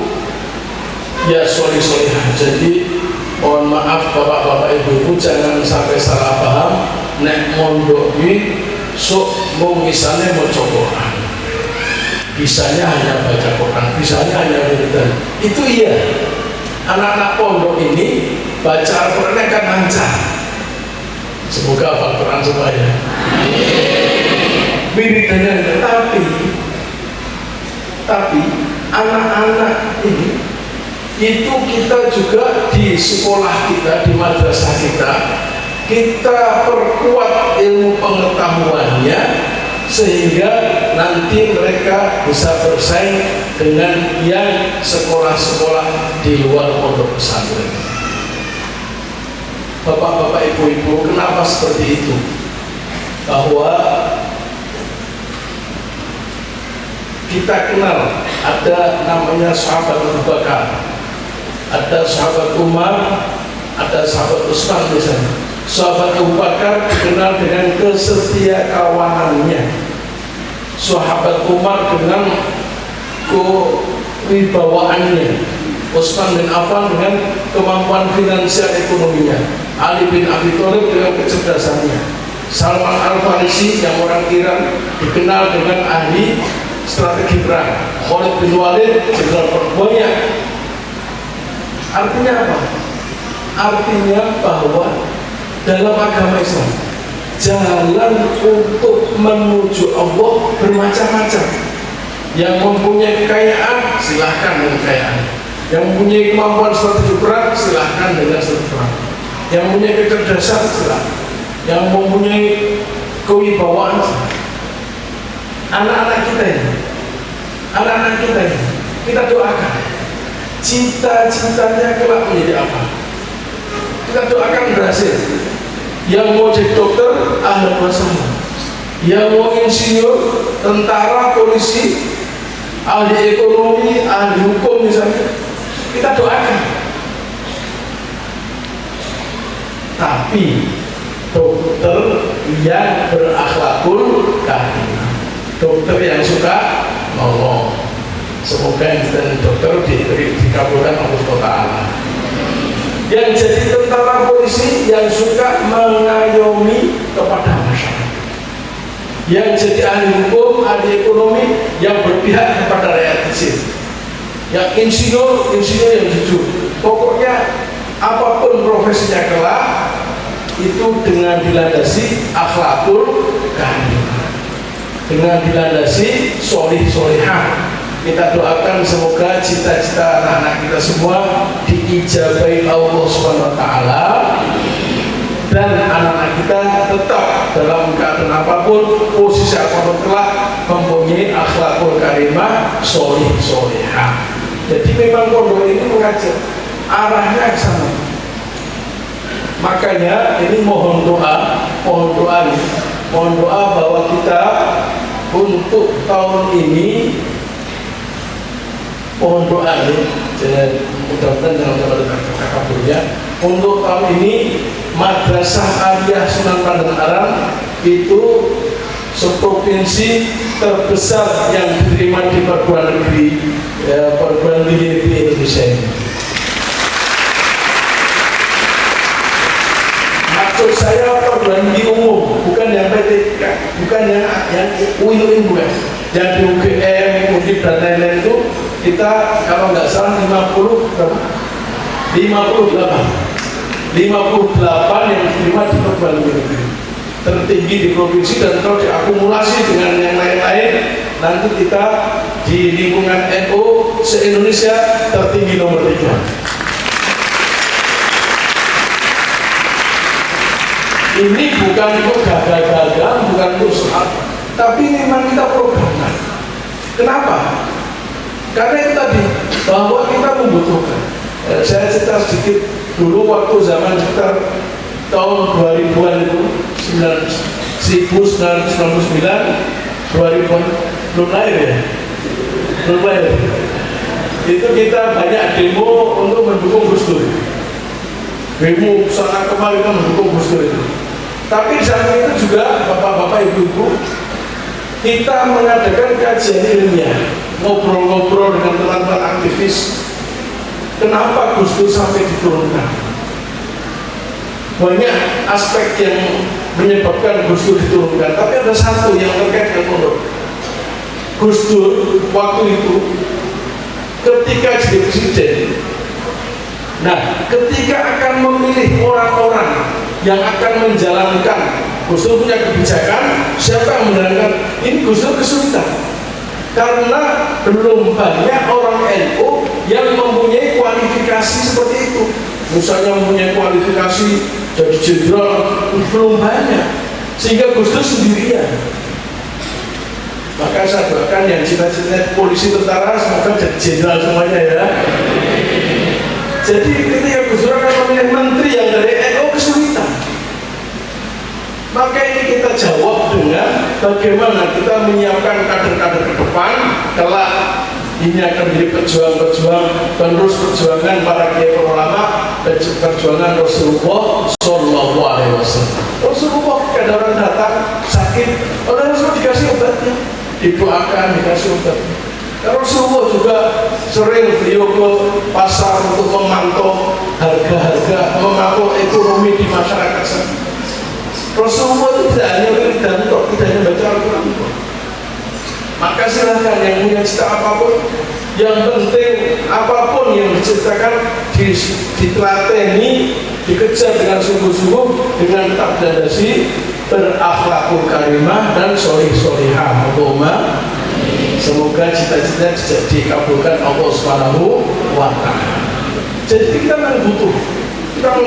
ya soleh-solehah. Jadi mohon maaf bapak-bapak ibu-ibu, jangan sampai salah paham nek mondok ini sok mau misalnya mau Quran, bisanya hanya baca Quran, bisanya hanya wiridan. Itu iya, anak-anak pondok ini baca Al-Quran kan lancar, semoga hafal Quran supaya wiridannya. Tapi anak-anak ini itu kita juga di sekolah kita, di madrasah kita perkuat ilmu pengetahuannya sehingga nanti mereka bisa bersaing dengan yang sekolah-sekolah di luar pondok pesantren. Bapak-bapak, ibu-ibu, kenapa seperti itu? Bahwa kita kenal ada namanya sahabat Abu Bakar, ada sahabat Umar, ada sahabat Utsman misalnya. Sahabat Abu Bakar dikenal dengan kesetia kawanannya, sahabat Umar dengan kewibawaannya, Utsman bin Affan dengan kemampuan finansial ekonominya, Ali bin Abi Thalib dengan kecerdasannya, Salman Al-Farisi yang orang Iran dikenal dengan ahli strategi perang, Khalid bin Walid jenderal perang. Banyak. Artinya apa? Artinya bahwa dalam agama Islam jalan untuk menuju Allah bermacam-macam. Yang mempunyai kekayaan silahkan dengan kekayaan, yang mempunyai kemampuan strategi perang silahkan dengan strategi perang, yang mempunyai kecerdasan silahkan, yang mempunyai kewibawaan. Anak-anak kita ini kita doakan cita-citanya kelak menjadi apa. Kita doakan berhasil. Yang mau jadi dokter, ahlan wa sahlan. Yang mau insinyur, tentara, polisi, ahli ekonomi, ahli hukum misalnya, kita doakan. Tapi dokter yang berakhlakul karimah, dokter yang suka ngomong. Semoga yang jadi dokter dikabulkan Allah Ta'ala. Yang jadi tentara polisi yang suka mengayomi kepada masyarakat, yang jadi ahli hukum, ahli ekonomi yang berpihak kepada rakyat kecil, yang insinyur yang jujur. Pokoknya apapun profesinya kelak itu dengan dilandasi akhlakul karimah, dengan dilandasi solih-solihah. Kita doakan semoga cita-cita anak-anak kita semua diijabahi Allah Subhanahu wa Ta'ala, dan anak-anak kita tetap dalam keadaan apapun, posisi apapun kelak mempunyai akhlakul karimah, solih-solihah. Jadi memang pondok ini mengajar arahnya ke sana. Makanya ini mohon doa bahwa kita untuk tahun ini, mohon doa nih, mudah-mudahan jangan terlalu kabur-kabur. Untuk tahun ini Madrasah Aliyah Sunan Pandan Aram itu seprovinsi terbesar yang diterima di perguruan tinggi di Indonesia ini. Maksud saya perguruan tinggi umum, bukan yang PTK, bukan yang UIN, bukan yang di UGM, UNIF dan lain-lain. Itu kita kalau nggak salah 58 yang diterima di perguruan tinggi tertinggi di provinsi, dan kalau diakumulasi dengan yang lain-lain nanti kita di lingkungan NU se-Indonesia tertinggi nomor 3. Ini bukan untuk gagal-gagal, bukan untuk soal, tapi memang kita programkan. Kenapa? Karena itu tadi, bahwa kita membutuhkan. Saya cerita sedikit dulu waktu zaman sekitar tahun 2000-an itu, 1999, 2000-an, belum lahir ya? Belum lahir. Itu kita banyak demo untuk mendukung Gus Dur. Demo sana kemari kita mendukung Gus Dur itu. Tapi di samping itu juga bapak-bapak, ibu-ibu, kita mengadakan kajian ilmiah, ngobrol-ngobrol dengan teman-teman aktivis. Kenapa Gus Dur sampai diturunkan? Banyak aspek yang menyebabkan Gus Dur diturunkan, tapi ada satu yang terkait dengan pondok. Gus Dur waktu itu ketika jadi presiden, nah ketika akan memilih orang-orang yang akan menjalankan, Gus Dur punya kebijakan, siapa yang menjalankan? Ini Gus Dur kesulitan karena belum banyak orang NU yang mempunyai kualifikasi seperti itu. Misalnya mempunyai kualifikasi jadi jenderal, belum banyak, sehingga Gus Dur sendirian. Maka saya doakan yang cita-cita polisi tentara semoga jadi jenderal semuanya ya. Jadi ketika Gus Dur akan memilih menteri yang dari NU kesulitan. Maka ini kita jawab dengan bagaimana kita menyiapkan kader-kader ke depan kelak ini akan menjadi pejuang-pejuang penerus perjuangan para kiai ulama dan perjuangan Rasulullah Shallallahu Alaihi Wasallam. Rasulullah ketika orang datang sakit, orang Rasul dikasih obatnya, didoakan dikasih obatnya. Rasulullah juga sering beliau ke pasar untuk memantau harga-harga, memantau ekonomi di masyarakat sana. Rasulullah itu tidak hanya wiridan, tidak hanya baca Al-Quran. Maka silahkan yang punya cita apapun, yang penting apapun yang diceritakan ditelateni, dikejar dengan sungguh-sungguh, dengan tetap dandasi, berakhlakul karimah dan solih-solihah. Allahumma semoga cita-cita dikabulkan Allah Subhanahu wa Ta'ala. Jadi kita memang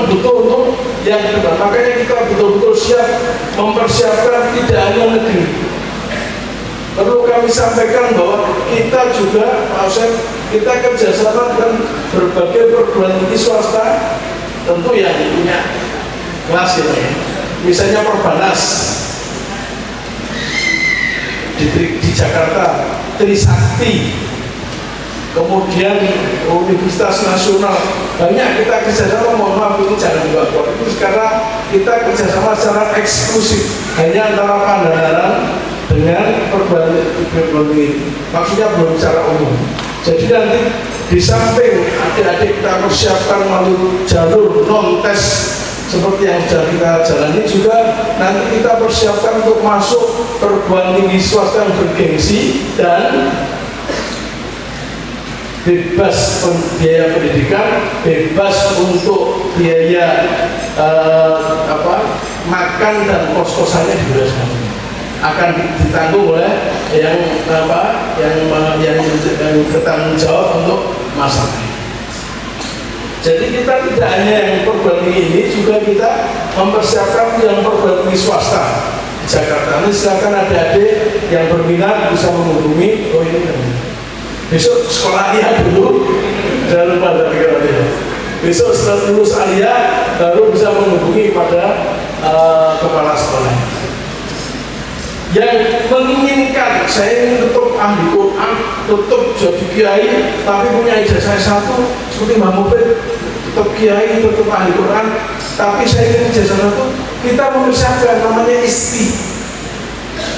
butuh untuk yang kedua. Makanya kita betul-betul siap mempersiapkan tidak hanya negeri. Perlu kami sampaikan bahwa kita juga, kita kerjasama dengan berbagai perguruan tinggi swasta, tentu yang punya kelas ini. Misalnya Perbanas di Jakarta, Trisakti, kemudian Universitas Nasional, banyak kita kerjasama. Mohon maaf itu jangan dibawa itu karena kita kerjasama secara eksklusif hanya antara Pandanaran dengan perguruan tinggi, maksudnya belum secara umum. Jadi nanti di samping adik-adik kita persiapkan melalui jalur non tes seperti yang sudah kita jalani, juga nanti kita persiapkan untuk masuk perguruan tinggi swasta yang bergengsi dan bebas biaya pendidikan, bebas untuk biaya makan dan kos-kosannya dibebaskan, akan ditanggung oleh yang bertanggung jawab untuk masalah. Jadi kita tidak hanya yang perguruan tinggi ini, juga kita mempersiapkan yang perguruan tinggi swasta di Jakarta. Ini silakan adik-adik yang berminat bisa menghubungi. Oh ini kan besok sekolah aliyah dulu, jangan lupa dari pikirannya. Besok setelah lulus aliyah baru bisa menghubungi pada kepala sekolah. Yang menginginkan saya ingin tutup ahli Quran, tutup jadi kiai, tapi punya ijazah satu seperti Mbak Mufid, tutup kiai, tutup ahli Quran, tapi saya ingin ijazah satu. Kita mempersiapkan namanya ISKI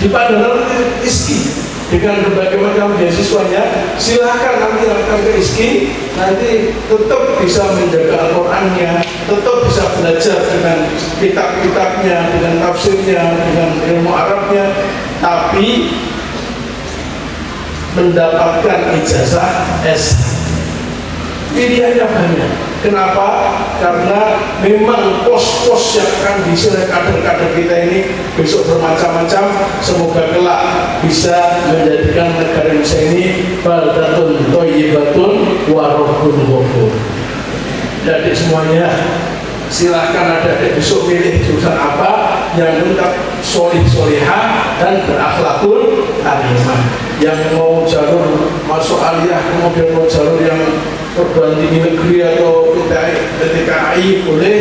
di Pandanaran, ISKI dengan berbagai macam beasiswanya. Silakan nanti akan ke ISKI, nanti tetap bisa menjaga Al-Qurannya, tetap bisa belajar dengan kitab-kitabnya, dengan tafsirnya, dengan ilmu Arabnya, tapi mendapatkan ijazah S. Pilihannya banyak. Kenapa? Karena memang pos-pos yang akan diisi oleh kader-kader kita ini besok bermacam-macam. Semoga kelak bisa menjadikan negara Indonesia ini baldatun thayyibatun wa rabbun ghafur. Jadi semuanya silahkan adik-adik besok pilih jurusan apa yang tetap solih-solihah dan berakhlakul karimah. Yang mau jalur masuk aliyah, kemudian mau jalur yang perguruan tinggi negeri atau PTKI boleh,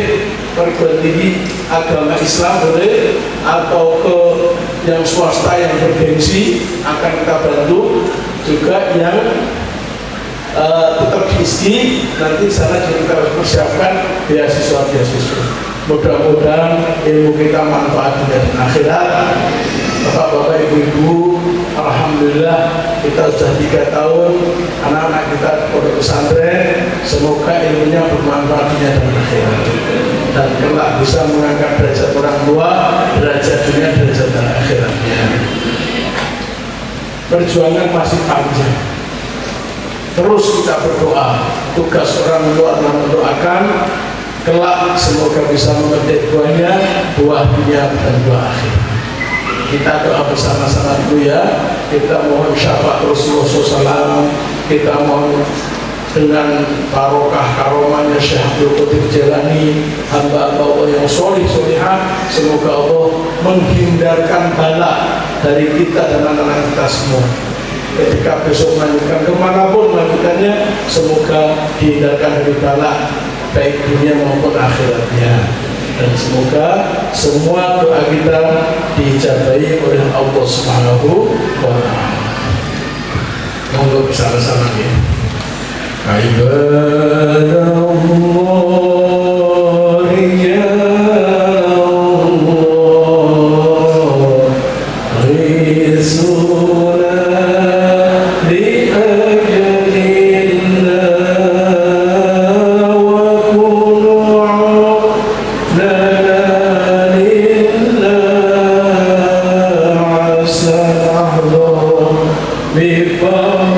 perguruan tinggi agama Islam boleh, atau ke yang swasta yang bergengsi akan kita bantu. Juga yang tetap diisi, nanti sana juga kita harus persiapkan beasiswa. Mudah-mudahan ilmu kita manfaat dunia dan akhirat. Bapak-bapak, ibu-ibu, alhamdulillah kita sudah 3 tahun anak-anak kita pondok pesantren. Semoga ilmunya bermanfaat dunia dan akhirat, dan kelak bisa mengangkat derajat orang tua, derajat dunia, derajat dan akhiratnya. Perjuangan masih panjang. Terus kita berdoa. Tugas orang tua adalah mendoakan kelak semoga bisa memetik buah dunia dan buah akhirat. Kita doa bersama-sama dulu ya. Kita mohon syafaat Rasulullah SAW, kita mohon dengan barokah karomahnya Syekh Abdul Qadir Jailani, hamba Allah yang solih solihah, semoga Allah menghindarkan bala dari kita dan anak-anak kita semua. Ketika besok melanjutkan kemanapun melanjutkannya, semoga dihindarkan dari bala baik dunia maupun akhiratnya, dan semoga semua doa kita diijabahi oleh Allah Subhanahu wa Ta'ala. Monggo bersama-sama ya. Ibadallah ya Allah, risuna di ajalillah wa kunu'u lana lillah asa'allah bifadlillah.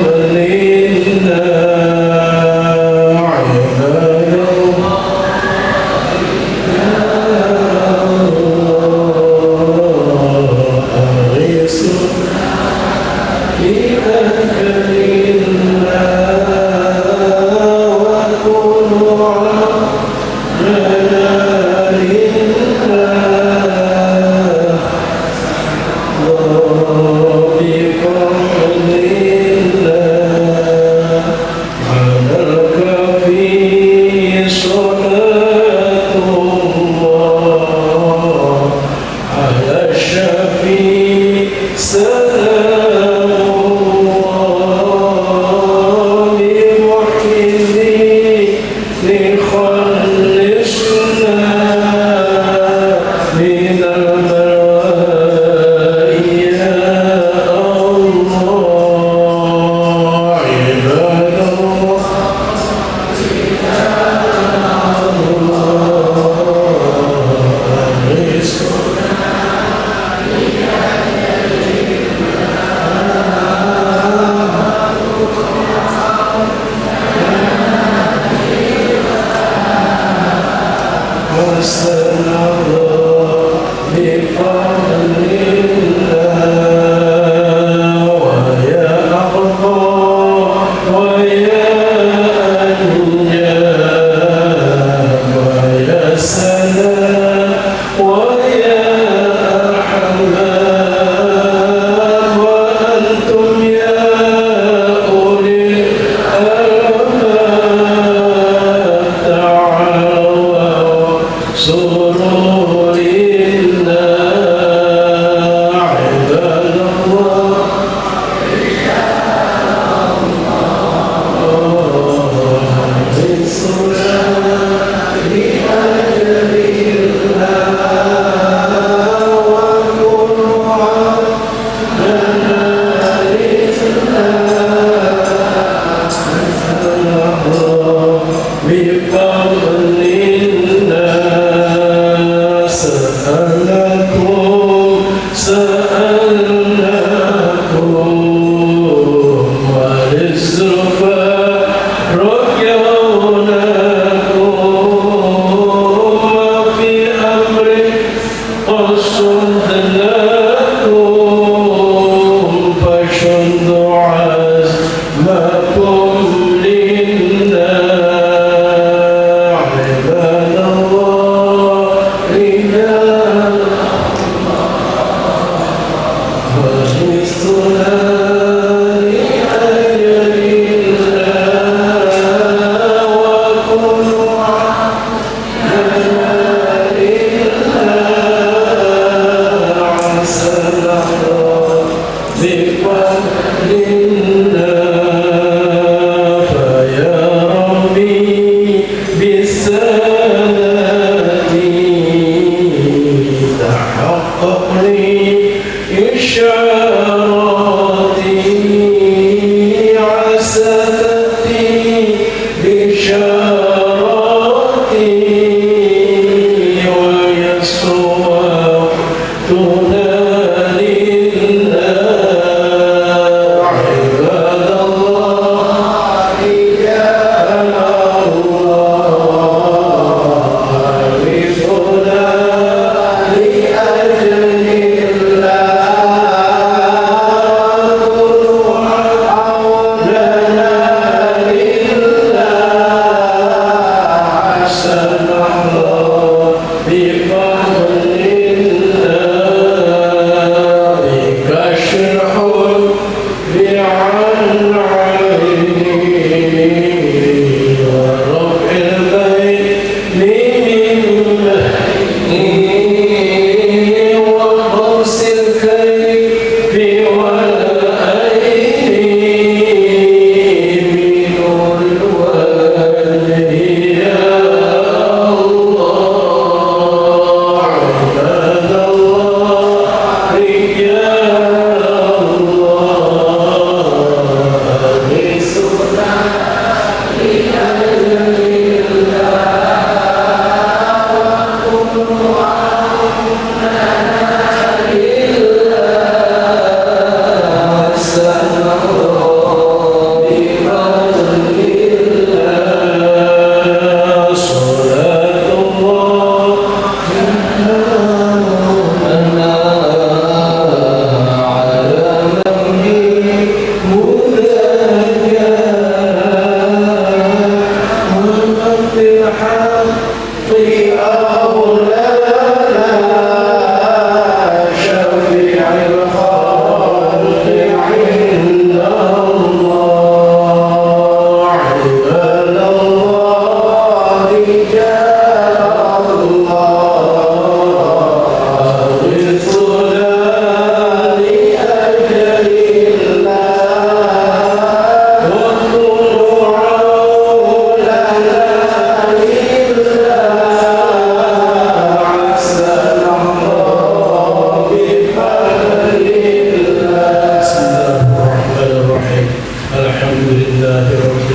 So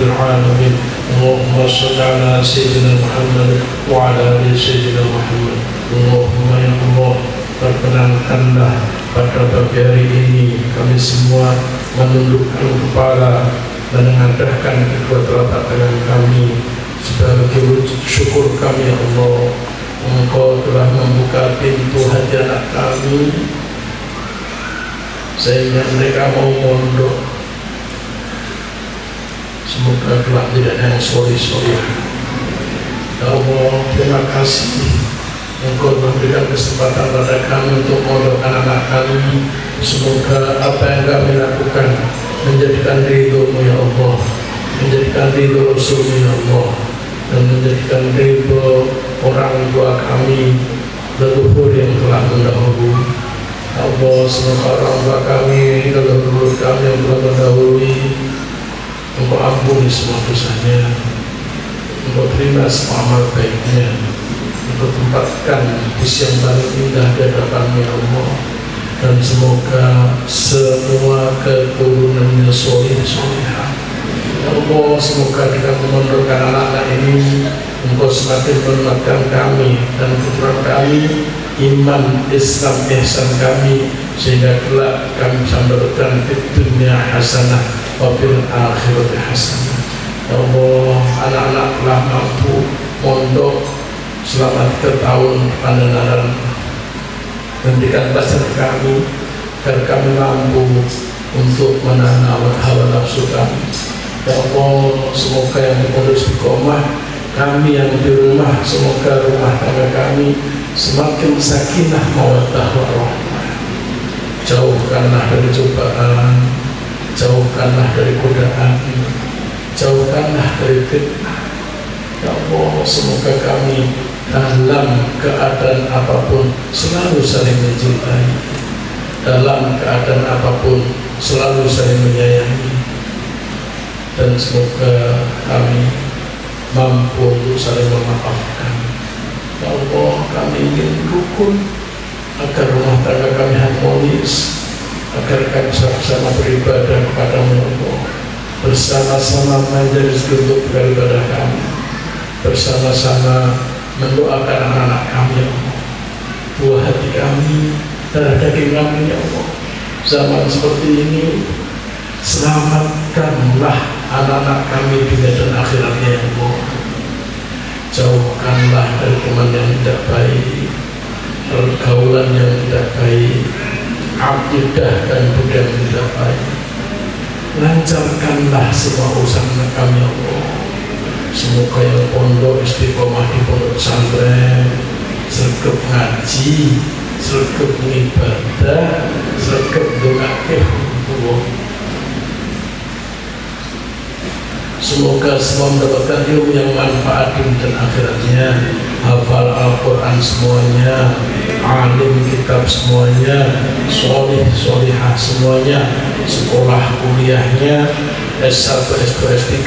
العالمين. اللهم صل على سيدنا محمد وعلى آل سيدنا محمد. Allahumma ya Allah, perkenankanlah pada pagi hari ini kami semua menundukkan kepala dan mengadahkan kedua telapak tangan kami sebagai wujud syukur kami. Ya Allah, Engkau telah membuka pintu hati anak kami sehingga mereka mau mondok. Semoga kelak tidak ada yang sorry. Ya Allah, terima kasih Engkau memberikan kesempatan pada kami untuk mondokkan anak kami. Semoga apa yang kami lakukan menjadikan ridho-Mu ya Allah, menjadikan ridho Rasul-Mu ya Allah, dan menjadikan ridho orang tua kami leluhur yang telah mendahulu. Allah, semoga orang tua kami, leluhur kami yang telah mendahului, Engkau ampuni semua dosanya, Engkau terima semua amal baiknya, Engkau tempatkan di yang paling indah di hadapan-Mu ya Allah, dan semoga semua keturunannya soleh-solehah. Ya Allah, semoga dengan memondokkan anak-anak ini Engkau semakin menguatkan kami dan keturunan kami, iman, Islam, ihsan kami, sehingga kelak kami bisa mendapatkan di dunia hasanah wa fil akhirati hasanah. Ya Allah, anak-anak telah mampu mondok selama 3 tahun pandanaran, hentikan pasar kami agar kami mampu untuk menahan hawa nafsu kami. Ya Allah, semoga yang di pondok istiqomah, kami yang di rumah, semoga rumah tangga kami semakin sakinah mawaddah warahmah. Jauhkanlah dari cobaan, jauhkanlah dari godaan, jauhkanlah dari fitnah. Ya Allah, semoga kami dalam keadaan apapun selalu saling mencintai, dalam keadaan apapun selalu saling menyayangi, dan semoga kami mampu untuk saling memaafkan. Ya Allah, kami ingin rukun agar rumah tangga kami harmonis, agar kami sama-sama beribadah kepada-Mu ya Allah, bersama-sama majelis untuk beribadah kami, bersama-sama mendoakan anak-anak kami ya Allah, buah hati kami, darah daging kami ya Allah. Zaman seperti ini, selamatkanlah anak-anak kami dunia dan akhiratnya ya Allah. Jauhkanlah dari teman yang tidak baik, pergaulan yang tidak baik, akidah dan budaya yang tidak baik. Lancarkanlah semua usaha kami ya Allah. Semoga yang pondok istiqomah di pondok pesantren sregep ngaji, sregep ibadah, sregep ndongake Allah. Semoga semua mendapatkan ilmu yang manfaat dunia dan akhiratnya, hafal Al-Quran semuanya, alim kitab semuanya, soleh solihah semuanya, sekolah kuliahnya S1, S2, S3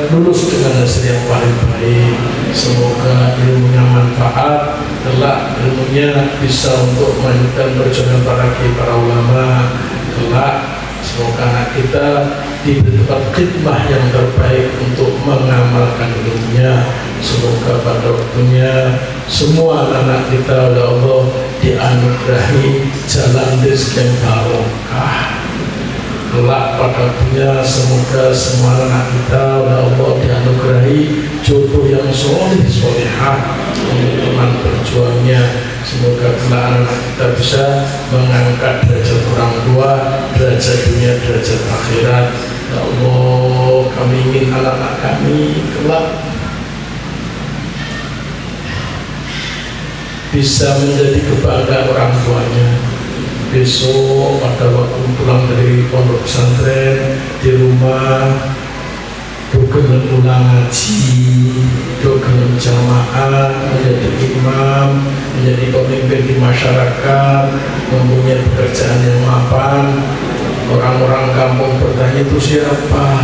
lulus dengan hasil yang paling baik. Semoga ilmunya manfaat, kelak ilmunya bisa untuk melanjutkan perjuangan para ulama. Kelak semoga anak kita diberi tempat khidmah yang terbaik untuk mengamalkan ilmunya. Semoga pada waktunya semua anak kita oleh Allah dianugerahi jalan rezeki yang barokah. Kelak pada waktunya semoga semua anak kita oleh Allah dianugerahi jodoh yang soleh solehah untuk teman berjuangnya. Semoga kelak anak kita bisa mengangkat derajat orang tua, derajat dunia, derajat akhirat. Ya Allah, kami ingin anak-anak kami kelak bisa menjadi kebanggaan orang tuanya. Besok pada waktu pulang dari pondok pesantren di rumah, dogen ulang ngaji, dogen jamaah, menjadi imam, menjadi pemimpin di masyarakat, mempunyai pekerjaan yang mapan. Orang-orang kampung bertanya, itu siapa?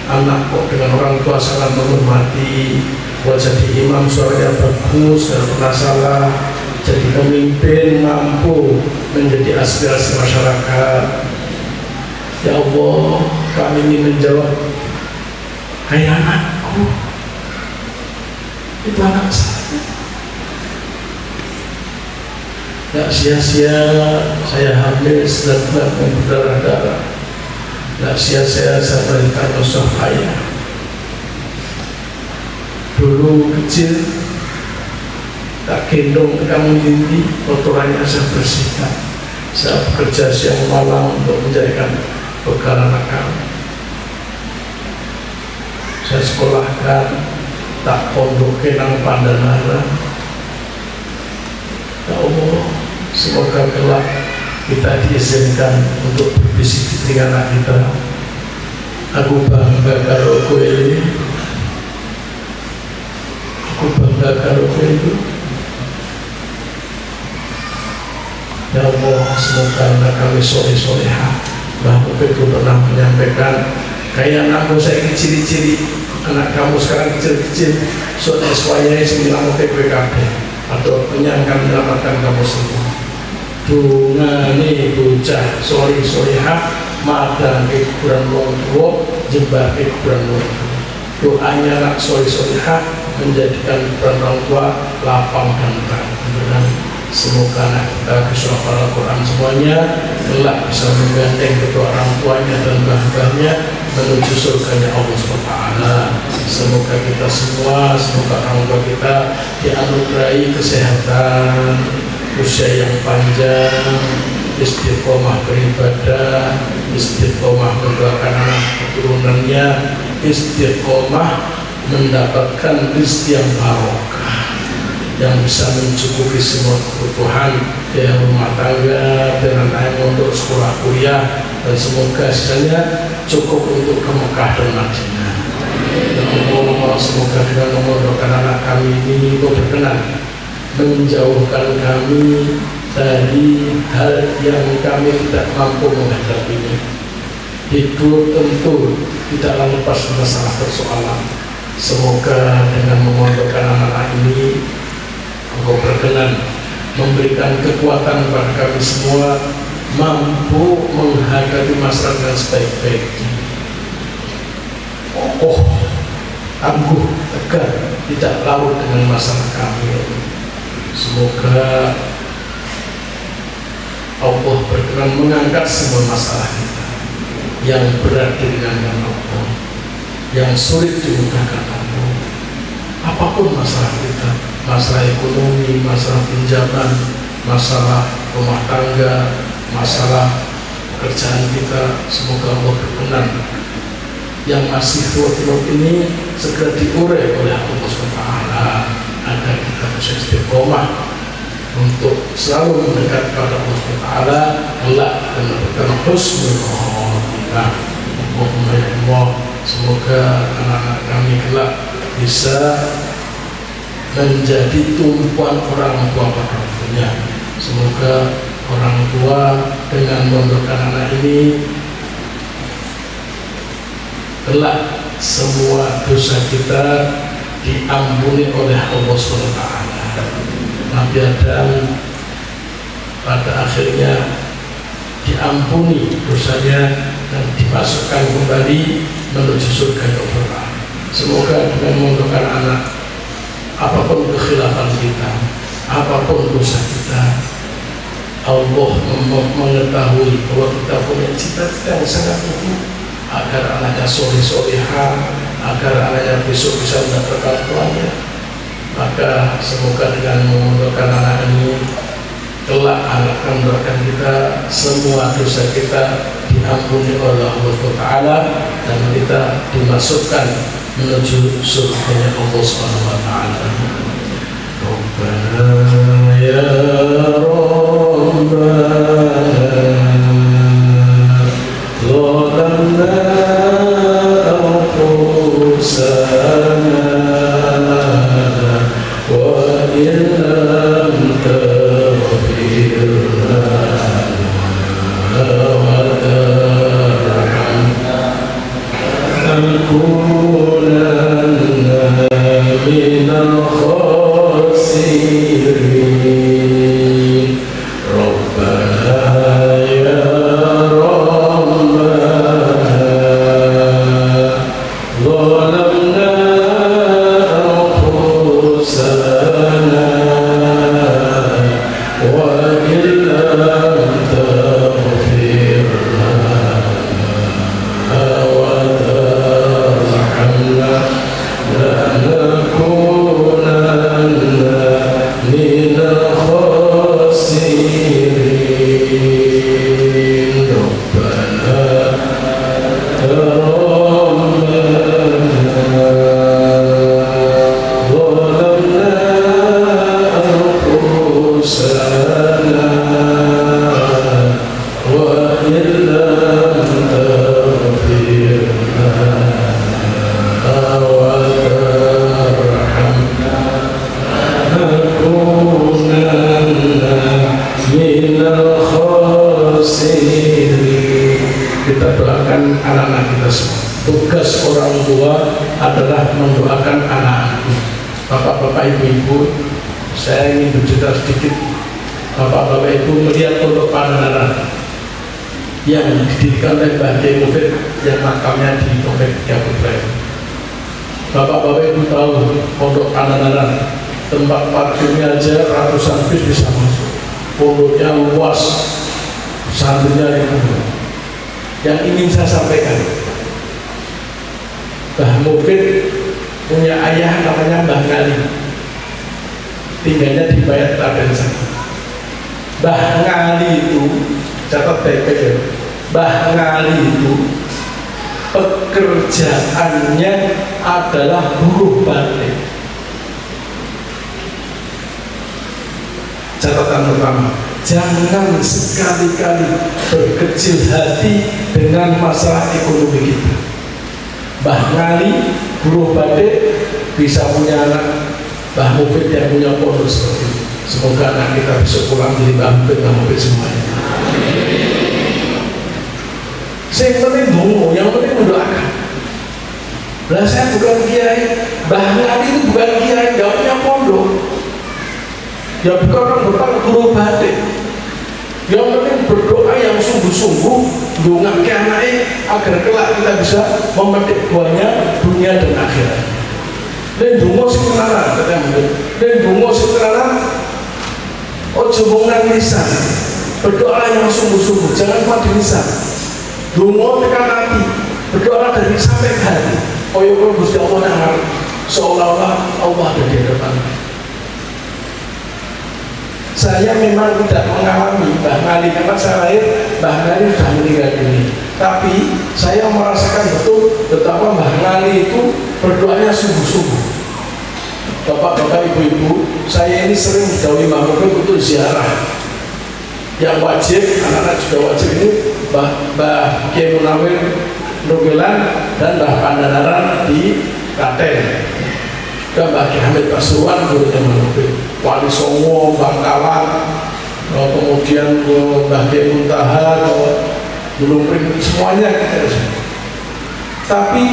Anak kok dengan orang tua sangat menghormati, buat jadi imam suaranya bagus, tidak pernah salah, jadi pemimpin mampu menjadi aspirasi masyarakat. Ya Allah, kami ingin menjawab kayak anakku. Itu anak saya. Tidak sia-sia saya hamil 9 bulan dan berdarah-darah. Tidak sia-sia saya berikan nusuk ayah. Dulu kecil tak gendong ke kamu dindi, kotorannya saya bersihkan. Saya bekerja siang malam untuk menjadikan bekal anak kamu. Saya sekolahkan, tak pondokin nang Pandanara. Ya Allah, semoga kelak kita diizinkan untuk berbisik di telinga anak kita. Aku bangga karo kowe. Aku bangga karo kowe itu. Ya Allah, semoga anak kami soleh-soleha. Mbah Mufid pernah menyampaikan, kayak anakku saya ciri-ciri anak kamu sekarang kecil-kecil, soalnya semuanya sembilan PPKB atau menyangka menyelamatkan kamu semua. Dungane bocah soleh-soleha, madang kuburan wong tua, jembar kuburan wong tua. Doanya anak soleh-soleha menjadikan kuburan wong tua lapang dan terang. Semoga anak kita bisa hafal Al-Quran semuanya, kelak bisa menggandeng kedua orang tuanya dan mbah-mbahnya menuju surganya Allah SWT. Semoga kita semua, semoga orang tua kita dianugerahi kesehatan, usia yang panjang, istiqomah beribadah, istiqomah mendoakan anak keturunannya, istiqomah mendapatkan rezeki yang barokah, yang bisa mencukupi semua kebutuhan biaya rumah tangga, dan anak untuk sekolah kuliah, dan semoga sisanya cukup untuk ke Mekah dan Madinah. Ya Allah, semoga dengan memudahkan anak kami ini Engkau berkenan menjauhkan kami dari hal yang kami tidak mampu menghadapinya. Hidup tentu tidaklah lepas masalah persoalan. Semoga dengan memondokkan anak-anak ini Engkau berkenan memberikan kekuatan kepada kami semua mampu menghadapi masalah dengan sebaik-baiknya. Tangguh, tegar, tidak larut dengan masalah kami. Semoga Allah berkenan mengangkat semua masalah kita yang berat diringankan Allah, yang sulit dimudahkan Allah. Apapun masalah kita, masalah ekonomi, masalah pinjaman, masalah rumah tangga, masalah pekerjaan kita, semoga Allah berkenan yang masih ruwet ini segera diurai oleh Allah SWT agar kita bisa istiqomah untuk selalu mendekat kepada Allah SWT, kelak dan mendapatkan husnul khotimah. Allah, semoga anak-anak kami kelak bisa menjadi tumpuan orang tua pada waktunya. Semoga orang tua dengan memondokkan anak ini kelak semua dosa kita diampuni oleh Allah SWT. Nabi Adam pada akhirnya diampuni dosanya dan dimasukkan kembali menuju surga Allah. Semoga dengan memondokkan anak, apapun kekhilafan kita, apapun dosa kita, Allah mengetahui bahwa kita punya cita-cita yang sangat tinggi agar anaknya soleh-soleha, agar anaknya besok bisa mendapatkan tuannya. Maka semoga dengan memondokkan anak ini kelak anak akan mendoakan kita, semua dosa kita diampuni oleh Allah Taala dan kita dimasukkan menuju surganya Allah Subhanahu wa taala. Rabbana ya Rabbana Lord adalah mendoakan anak-anakku. Bapak-bapak, ibu-ibu, saya ingin bercerita sedikit. Bapak-bapak, ibu melihat Pondok Pananaran yang didirikan oleh Mbah Kiai Mufid yang makamnya di Komplek Yakubraya. Bapak-bapak, ibu tahu Pondok Pananaran tempat parkirnya aja ratusan bis bisa masuk. Pondoknya luas, santrinya ribuan. Yang ingin saya sampaikan, Mbah Mufid punya ayah namanya Mbah Ngali, tinggalnya di Bayat Tabensan. Mbah Ngali itu, catat baik-baik ya, Mbah Ngali itu pekerjaannya adalah buruh batik. Catatan pertama, jangan sekali-kali berkecil hati dengan masalah ekonomi kita. Mbah Ngali buruh batik bisa punya anak, Mbah Mufid yang punya pondok seperti itu. Semoga anak kita bisa pulang jadi Mbah Mufid semuanya. Yang penting dungu, yang penting mendoakan. Lah saya bukan kiai, Mbah Ngali itu bukan kiai, nggak punya pondok. Ya bukan orang berpang buruh batik. Yang penting berdoa yang sungguh-sungguh, ndongake anaknya agar kelak kita bisa memetik buahnya dunia dan akhirat. Dan dungo sing tenanan, katanya. Dan dungo sing tenanan, ojo mung nang lisan. Berdoa yang sungguh-sungguh, jangan cuma di lisan. Dungo tekan hati, berdoa dari sampai ke hati. Koyo Gusti Allah nang seolah-olah Allah ada di hadapan. Saya memang tidak mengalami Mbah Ngali karena saya lahir Mbah Ngali sudah meninggal dunia. Tapi saya merasakan betul betapa Mbah Ngali itu berdoanya sungguh-sungguh. Bapak-bapak, ibu-ibu, saya ini sering didhawuhi Mbah Mufid untuk ziarah. Yang wajib, anak-anak juga wajib ini Mbah Kiai Munawir Nugelan dan Mbah Pandanaran di Klaten. Juga Mbah Kiai Hamid Pasuruan gurunya Mbah Mufid, Wali Songo, Bangkalan, kemudian Mbah Kiai Muntaha, Gunung Pring, semuanya kita. Tapi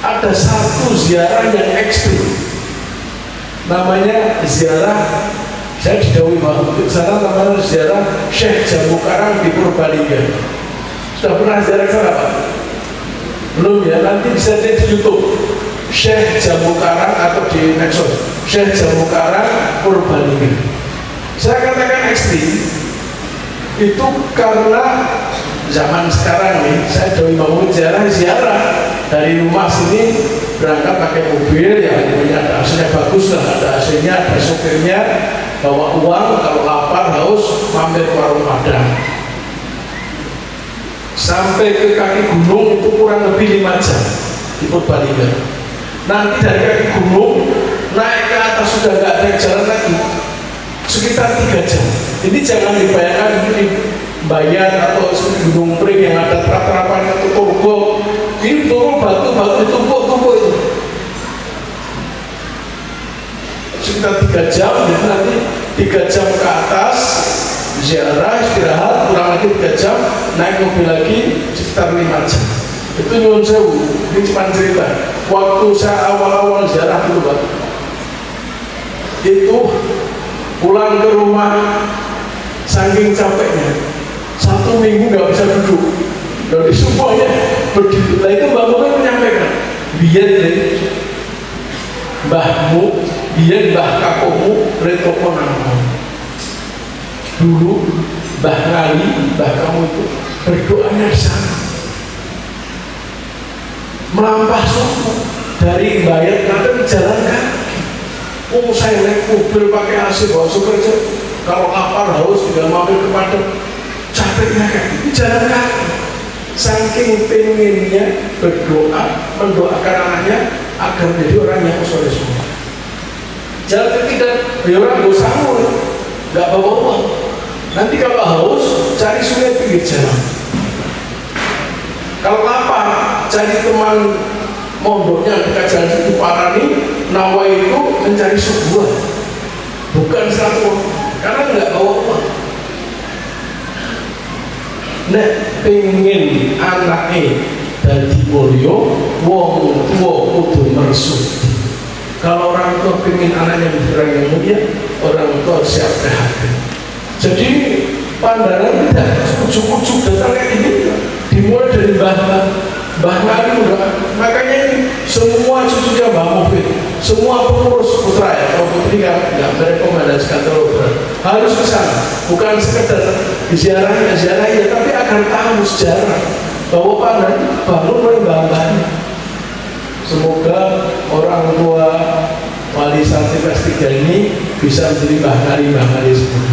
ada satu ziarah yang ekstrim, namanya ziarah, saya didhawuhi Mbah Mufid sana, namanya ziarah Syekh Jambu Karang di Purbalingga. Sudah pernah ziarah ke sana, Pak? Belum ya, nanti bisa lihat di YouTube Syekh Jambu Karang atau di Nexus Syekh Jambu Karang Purbalingga. Saya katakan ekstrim itu karena zaman sekarang nih, saya doi mau ziarah dari rumah sini berangkat pakai mobil ya, ada AC-nya bagus lah, ada AC-nya, ada sopirnya, bawa uang, kalau lapar haus mampir ke warung Padang. Sampai ke kaki gunung itu kurang lebih 5 jam di Purbalingga. Nanti dari kaki gunung naik ke atas sudah nggak ada jalan lagi, sekitar 3 jam. Ini jangan dibayangkan ini Bayat atau Gunung Pring yang ada trap-trapannya itu turbo, ini turun batu-batu ditumpuk-tumpuk itu sekitar 3 jam. Jadi nanti 3 jam ke atas ziarah, istirahat, kurang lagi 3 jam, naik mobil lagi sekitar 5 jam. Itu nyuwun sewu, ini cuma cerita. Waktu saya awal-awal ziarah dulu, Pak, itu pulang ke rumah saking capeknya, 1 minggu nggak bisa duduk. Dari semuanya berdiri. Nah itu Mbak Mufid menyampaikan, biar deh mbahmu, biar mbah kakomu, retoko nangmu. Dulu Mbah Ngali, mbah kamu itu berdoanya di sana. Melampah suku dari Bayat nanti jalan kaki. Saya naik mobil pakai AC bawa super jet. Kalau lapar haus tinggal mampir ke Padang. Capeknya kaki, jalan kaki. Saking pengennya berdoa, mendoakan anaknya agar menjadi orang yang soleh semua. Jalan kaki dan orang gak sanggup, nggak bawa uang. Nanti kalau haus cari sungai pinggir jalan. Kalau lapar cari teman mondoknya dekat jalan itu Parani, Nawa itu mencari sebuah, bukan satu, karena nggak bawa uang. Nek pengen anaknya dadi polio, wong tua kudu mersudi. Kalau orang tua pengen anaknya menjadi orang yang mulia, orang tua siap prihatin. Jadi pandangan tidak ujuk-ujuk datang kayak ini, dimulai dari Mbah Ngari udah. Makanya ini semua cucunya Mbah Mufid, semua pengurus putra ya, atau putri nggak merekomendasikan terlalu harus ke sana, bukan sekedar ziarahnya, tapi akan tahu sejarah bahwa pandan baru mulai bangga. Semoga orang tua wali santri kelas 3 ini bisa menjadi Mbah Ngari semua.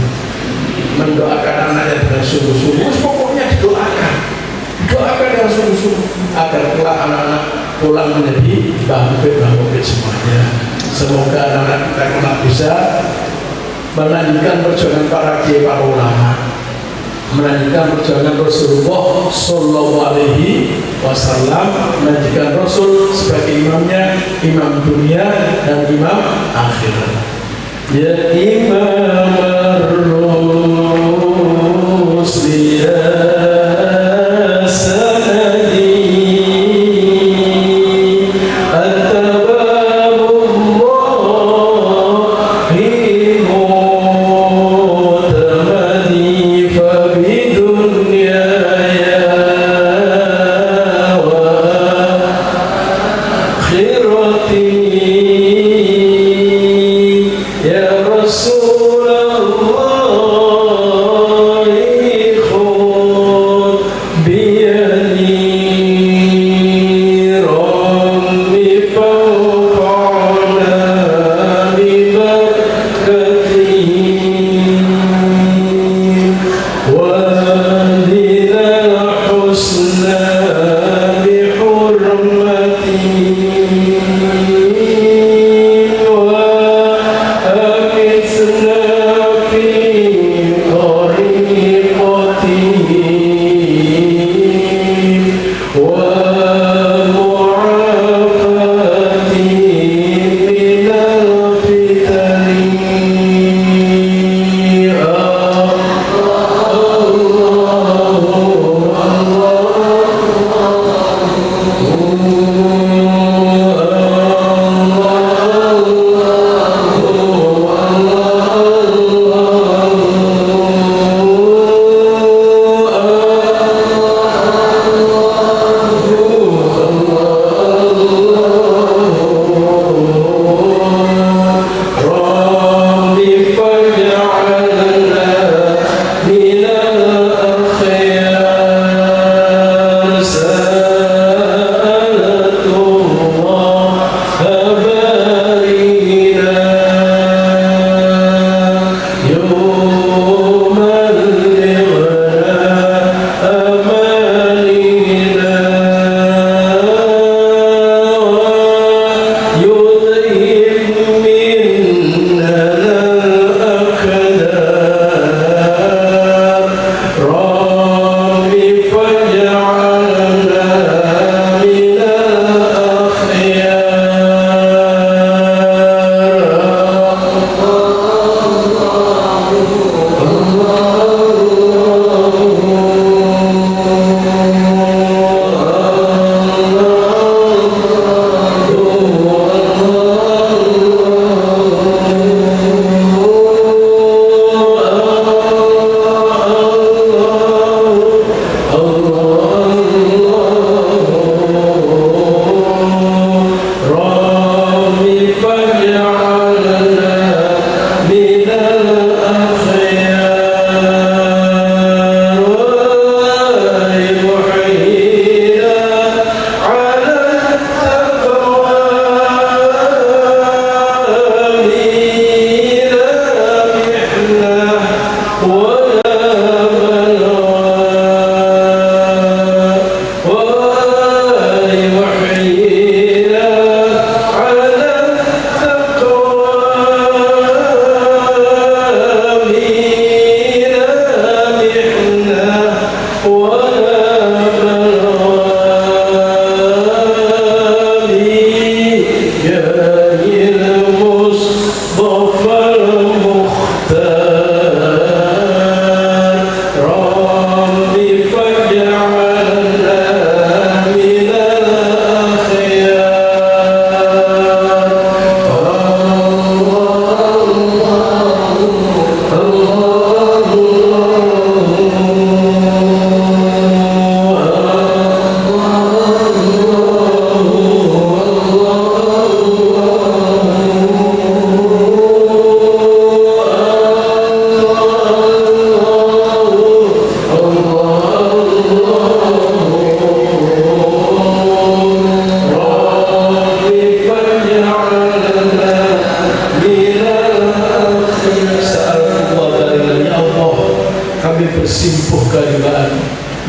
Mendoakan anaknya dengan sungguh-sungguh, pokoknya didoakan yang sungguh-sungguh agar kelak anak-anak pulang menjadi Mbah Mufid semuanya. Semoga anak-anak kita kelak bisa melanjutkan perjuangan para kiai, para ulama, melanjutkan perjuangan Rasulullah Sallallahu Alaihi Wasallam, melanjutkan Rasul sebagai imamnya, imam dunia dan imam akhirat. Ya Imam ar-Rusli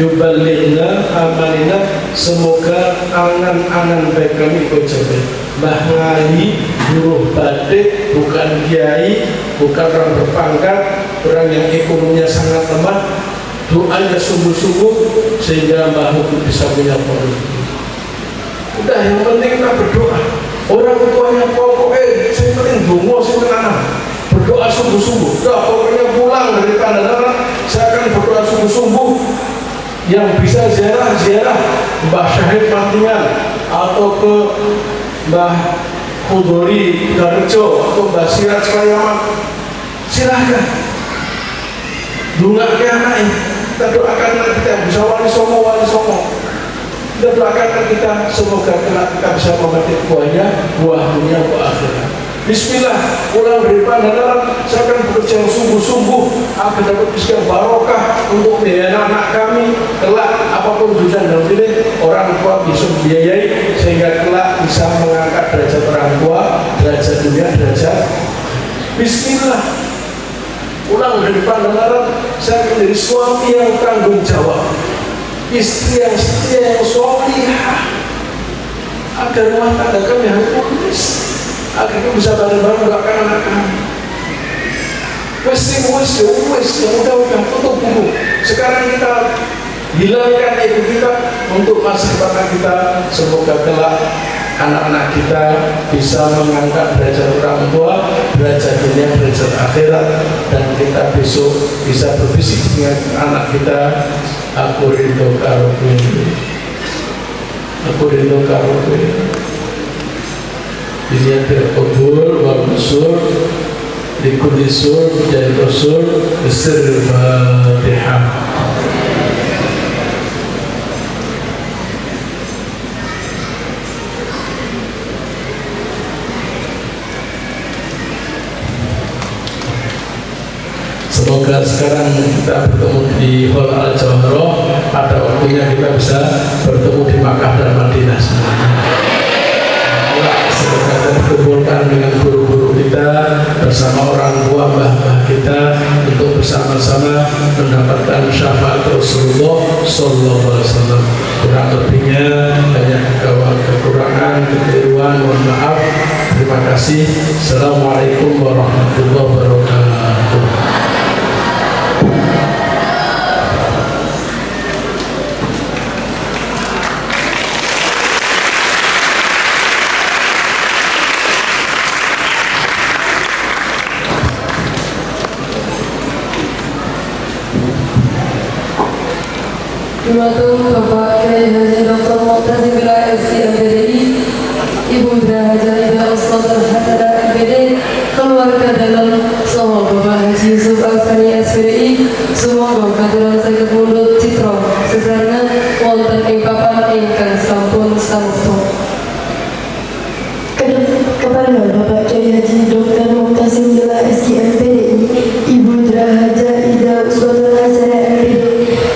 yuballighna amalina, semoga angan-angan baik kami ucapkan. Mbah Ngali buruh batik, bukan kiai, bukan orang berpangkat, orang yang ekonominya sangat lemah, doanya sungguh-sungguh sehingga Mbah Hukum bisa punya rezeki. Udah, yang penting kita berdoa. Orang tuanya pokoknya yang penting dongo sing tenanan, berdoa sungguh-sungguh. Udah, pokoknya pulang dari Pandanaran saya akan berdoa sungguh-sungguh. Yang bisa ziarah Mbah Syahid Mantingan atau ke Mbah Khudori Garjo atau Mbah Siraj Payaman, silahkan dungak ke anaknya. Kita doakan anak kita bisa wali songo. Kita doakan anak kita semoga kita bisa memetik buahnya, buah dunia, buah akhirat. Bismillah, pulang dari Pandanaran saya akan bekerja sungguh-sungguh agar dapat bisa barokah untuk biaya anak kami kelak, apapun tujuan dalam ini orang tua bisa biayai sehingga kelak bisa mengangkat derajat orang tua, derajat dunia, derajat. Bismillah, pulang dari Pandanaran saya akan menjadi suami yang tanggung jawab, istri yang setia, yang sholihah, agar rumah tangga kami harmonis, agar kita bisa bareng-bareng doakan anak kami. Wes yang udah tutup buku. Sekarang kita hilangkan ego kita untuk masa depan kita. Semoga kelak anak-anak kita bisa mengangkat derajat orang tua, derajat dunia, derajat akhirat, dan kita besok bisa berbisik dengan anak kita. Aku rindu karo kowe. Aku rindu karo kowe. Ini adalah kubur wa kusur likul isur dan rasul besar Fatihah. Semoga sekarang kita bertemu di Hall Al-Jawharah, pada waktunya kita bisa bertemu di Makkah dan Madinah semuanya. Semoga kita dikumpulkan dengan guru-guru kita bersama orang tua mbah-mbah kita untuk bersama-sama mendapatkan syafaat Rasulullah Sallallahu Alaihi Wasallam. Kurang lebihnya banyak kekurangan, kekeliruan, mohon maaf. Terima kasih. Assalamualaikum warahmatullahi wabarakatuh. Terima Bapak Kiai Haji Dr. Mu'tazim Bila SC MPDI, Ibu Dra Haja Ida Ustadzah Hasanah MPD, keluarga dalam Soho Bapak Haji Yusuf Aksani SPDI, semoga kehadiran sakit mulut citra sesarna wonten ing papan ingkang sampun samukta. Kepada Bapak Kiai Haji Dr. Mu'tazim Bila SC MPDI, Ibu Dra Haja Ida Ustadzah Hasanah MPD,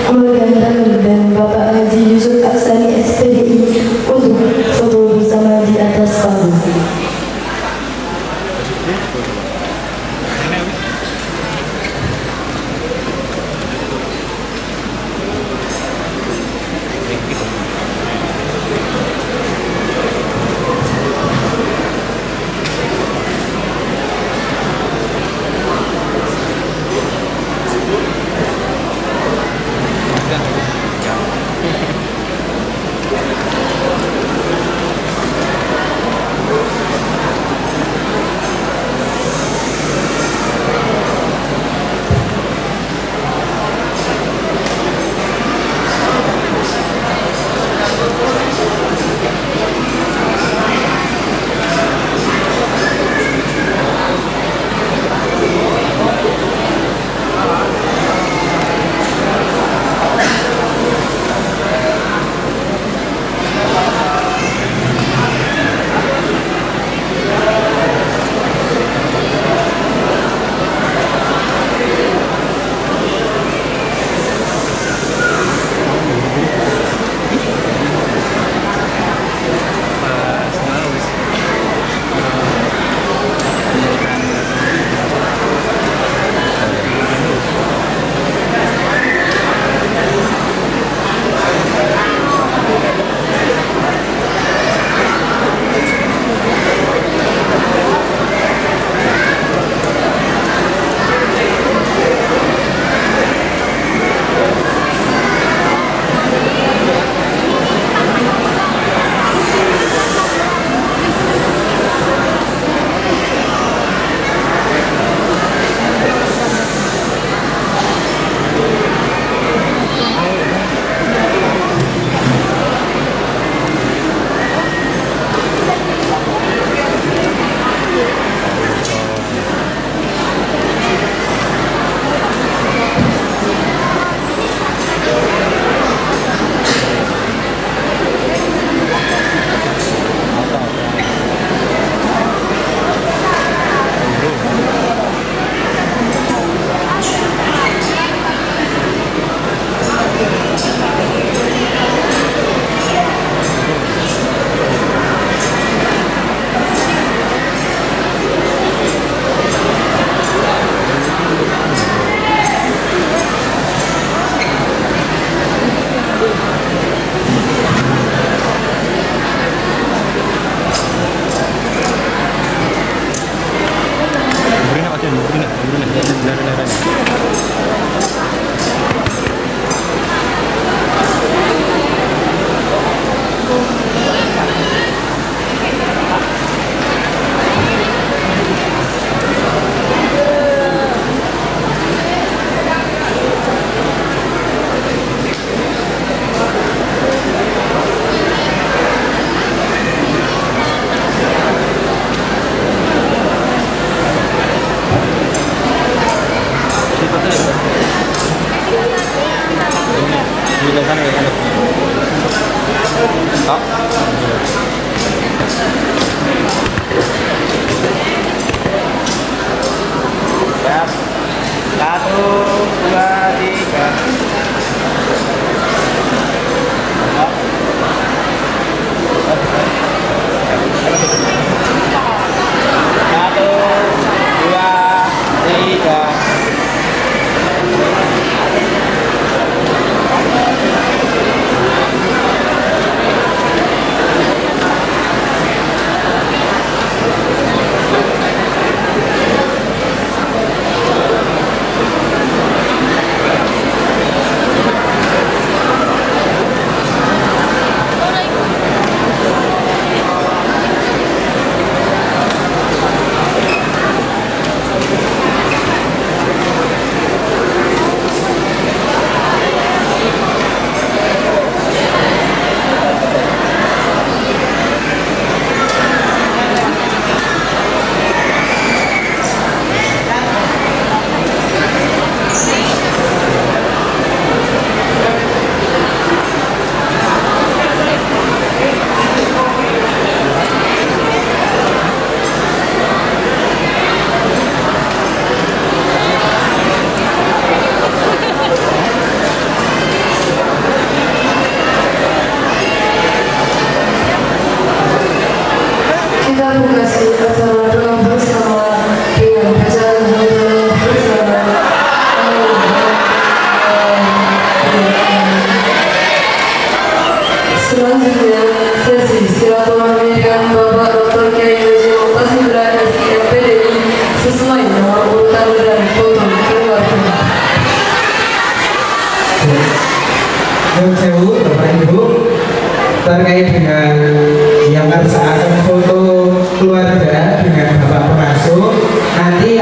keluarga dalam dan Bapak Haji Yusuf Aksani SPDI untuk foto bersama di atas panggung. Siap. 1, 2, 3. Satu, dua, tiga. Kita memulai acara doa bersama dengan bacaan hamdalah bersama. Selanjutnya sesi silaturahmi dengan Bapak Dr. Kiai Haji Mukhtar Ibrahim SIMPDI sesuai nomor urutan dan foto keluarga. Sewu, Bapak Ibu, terkait dengan yang akan foto keluarga dengan Bapak pengasuh, nanti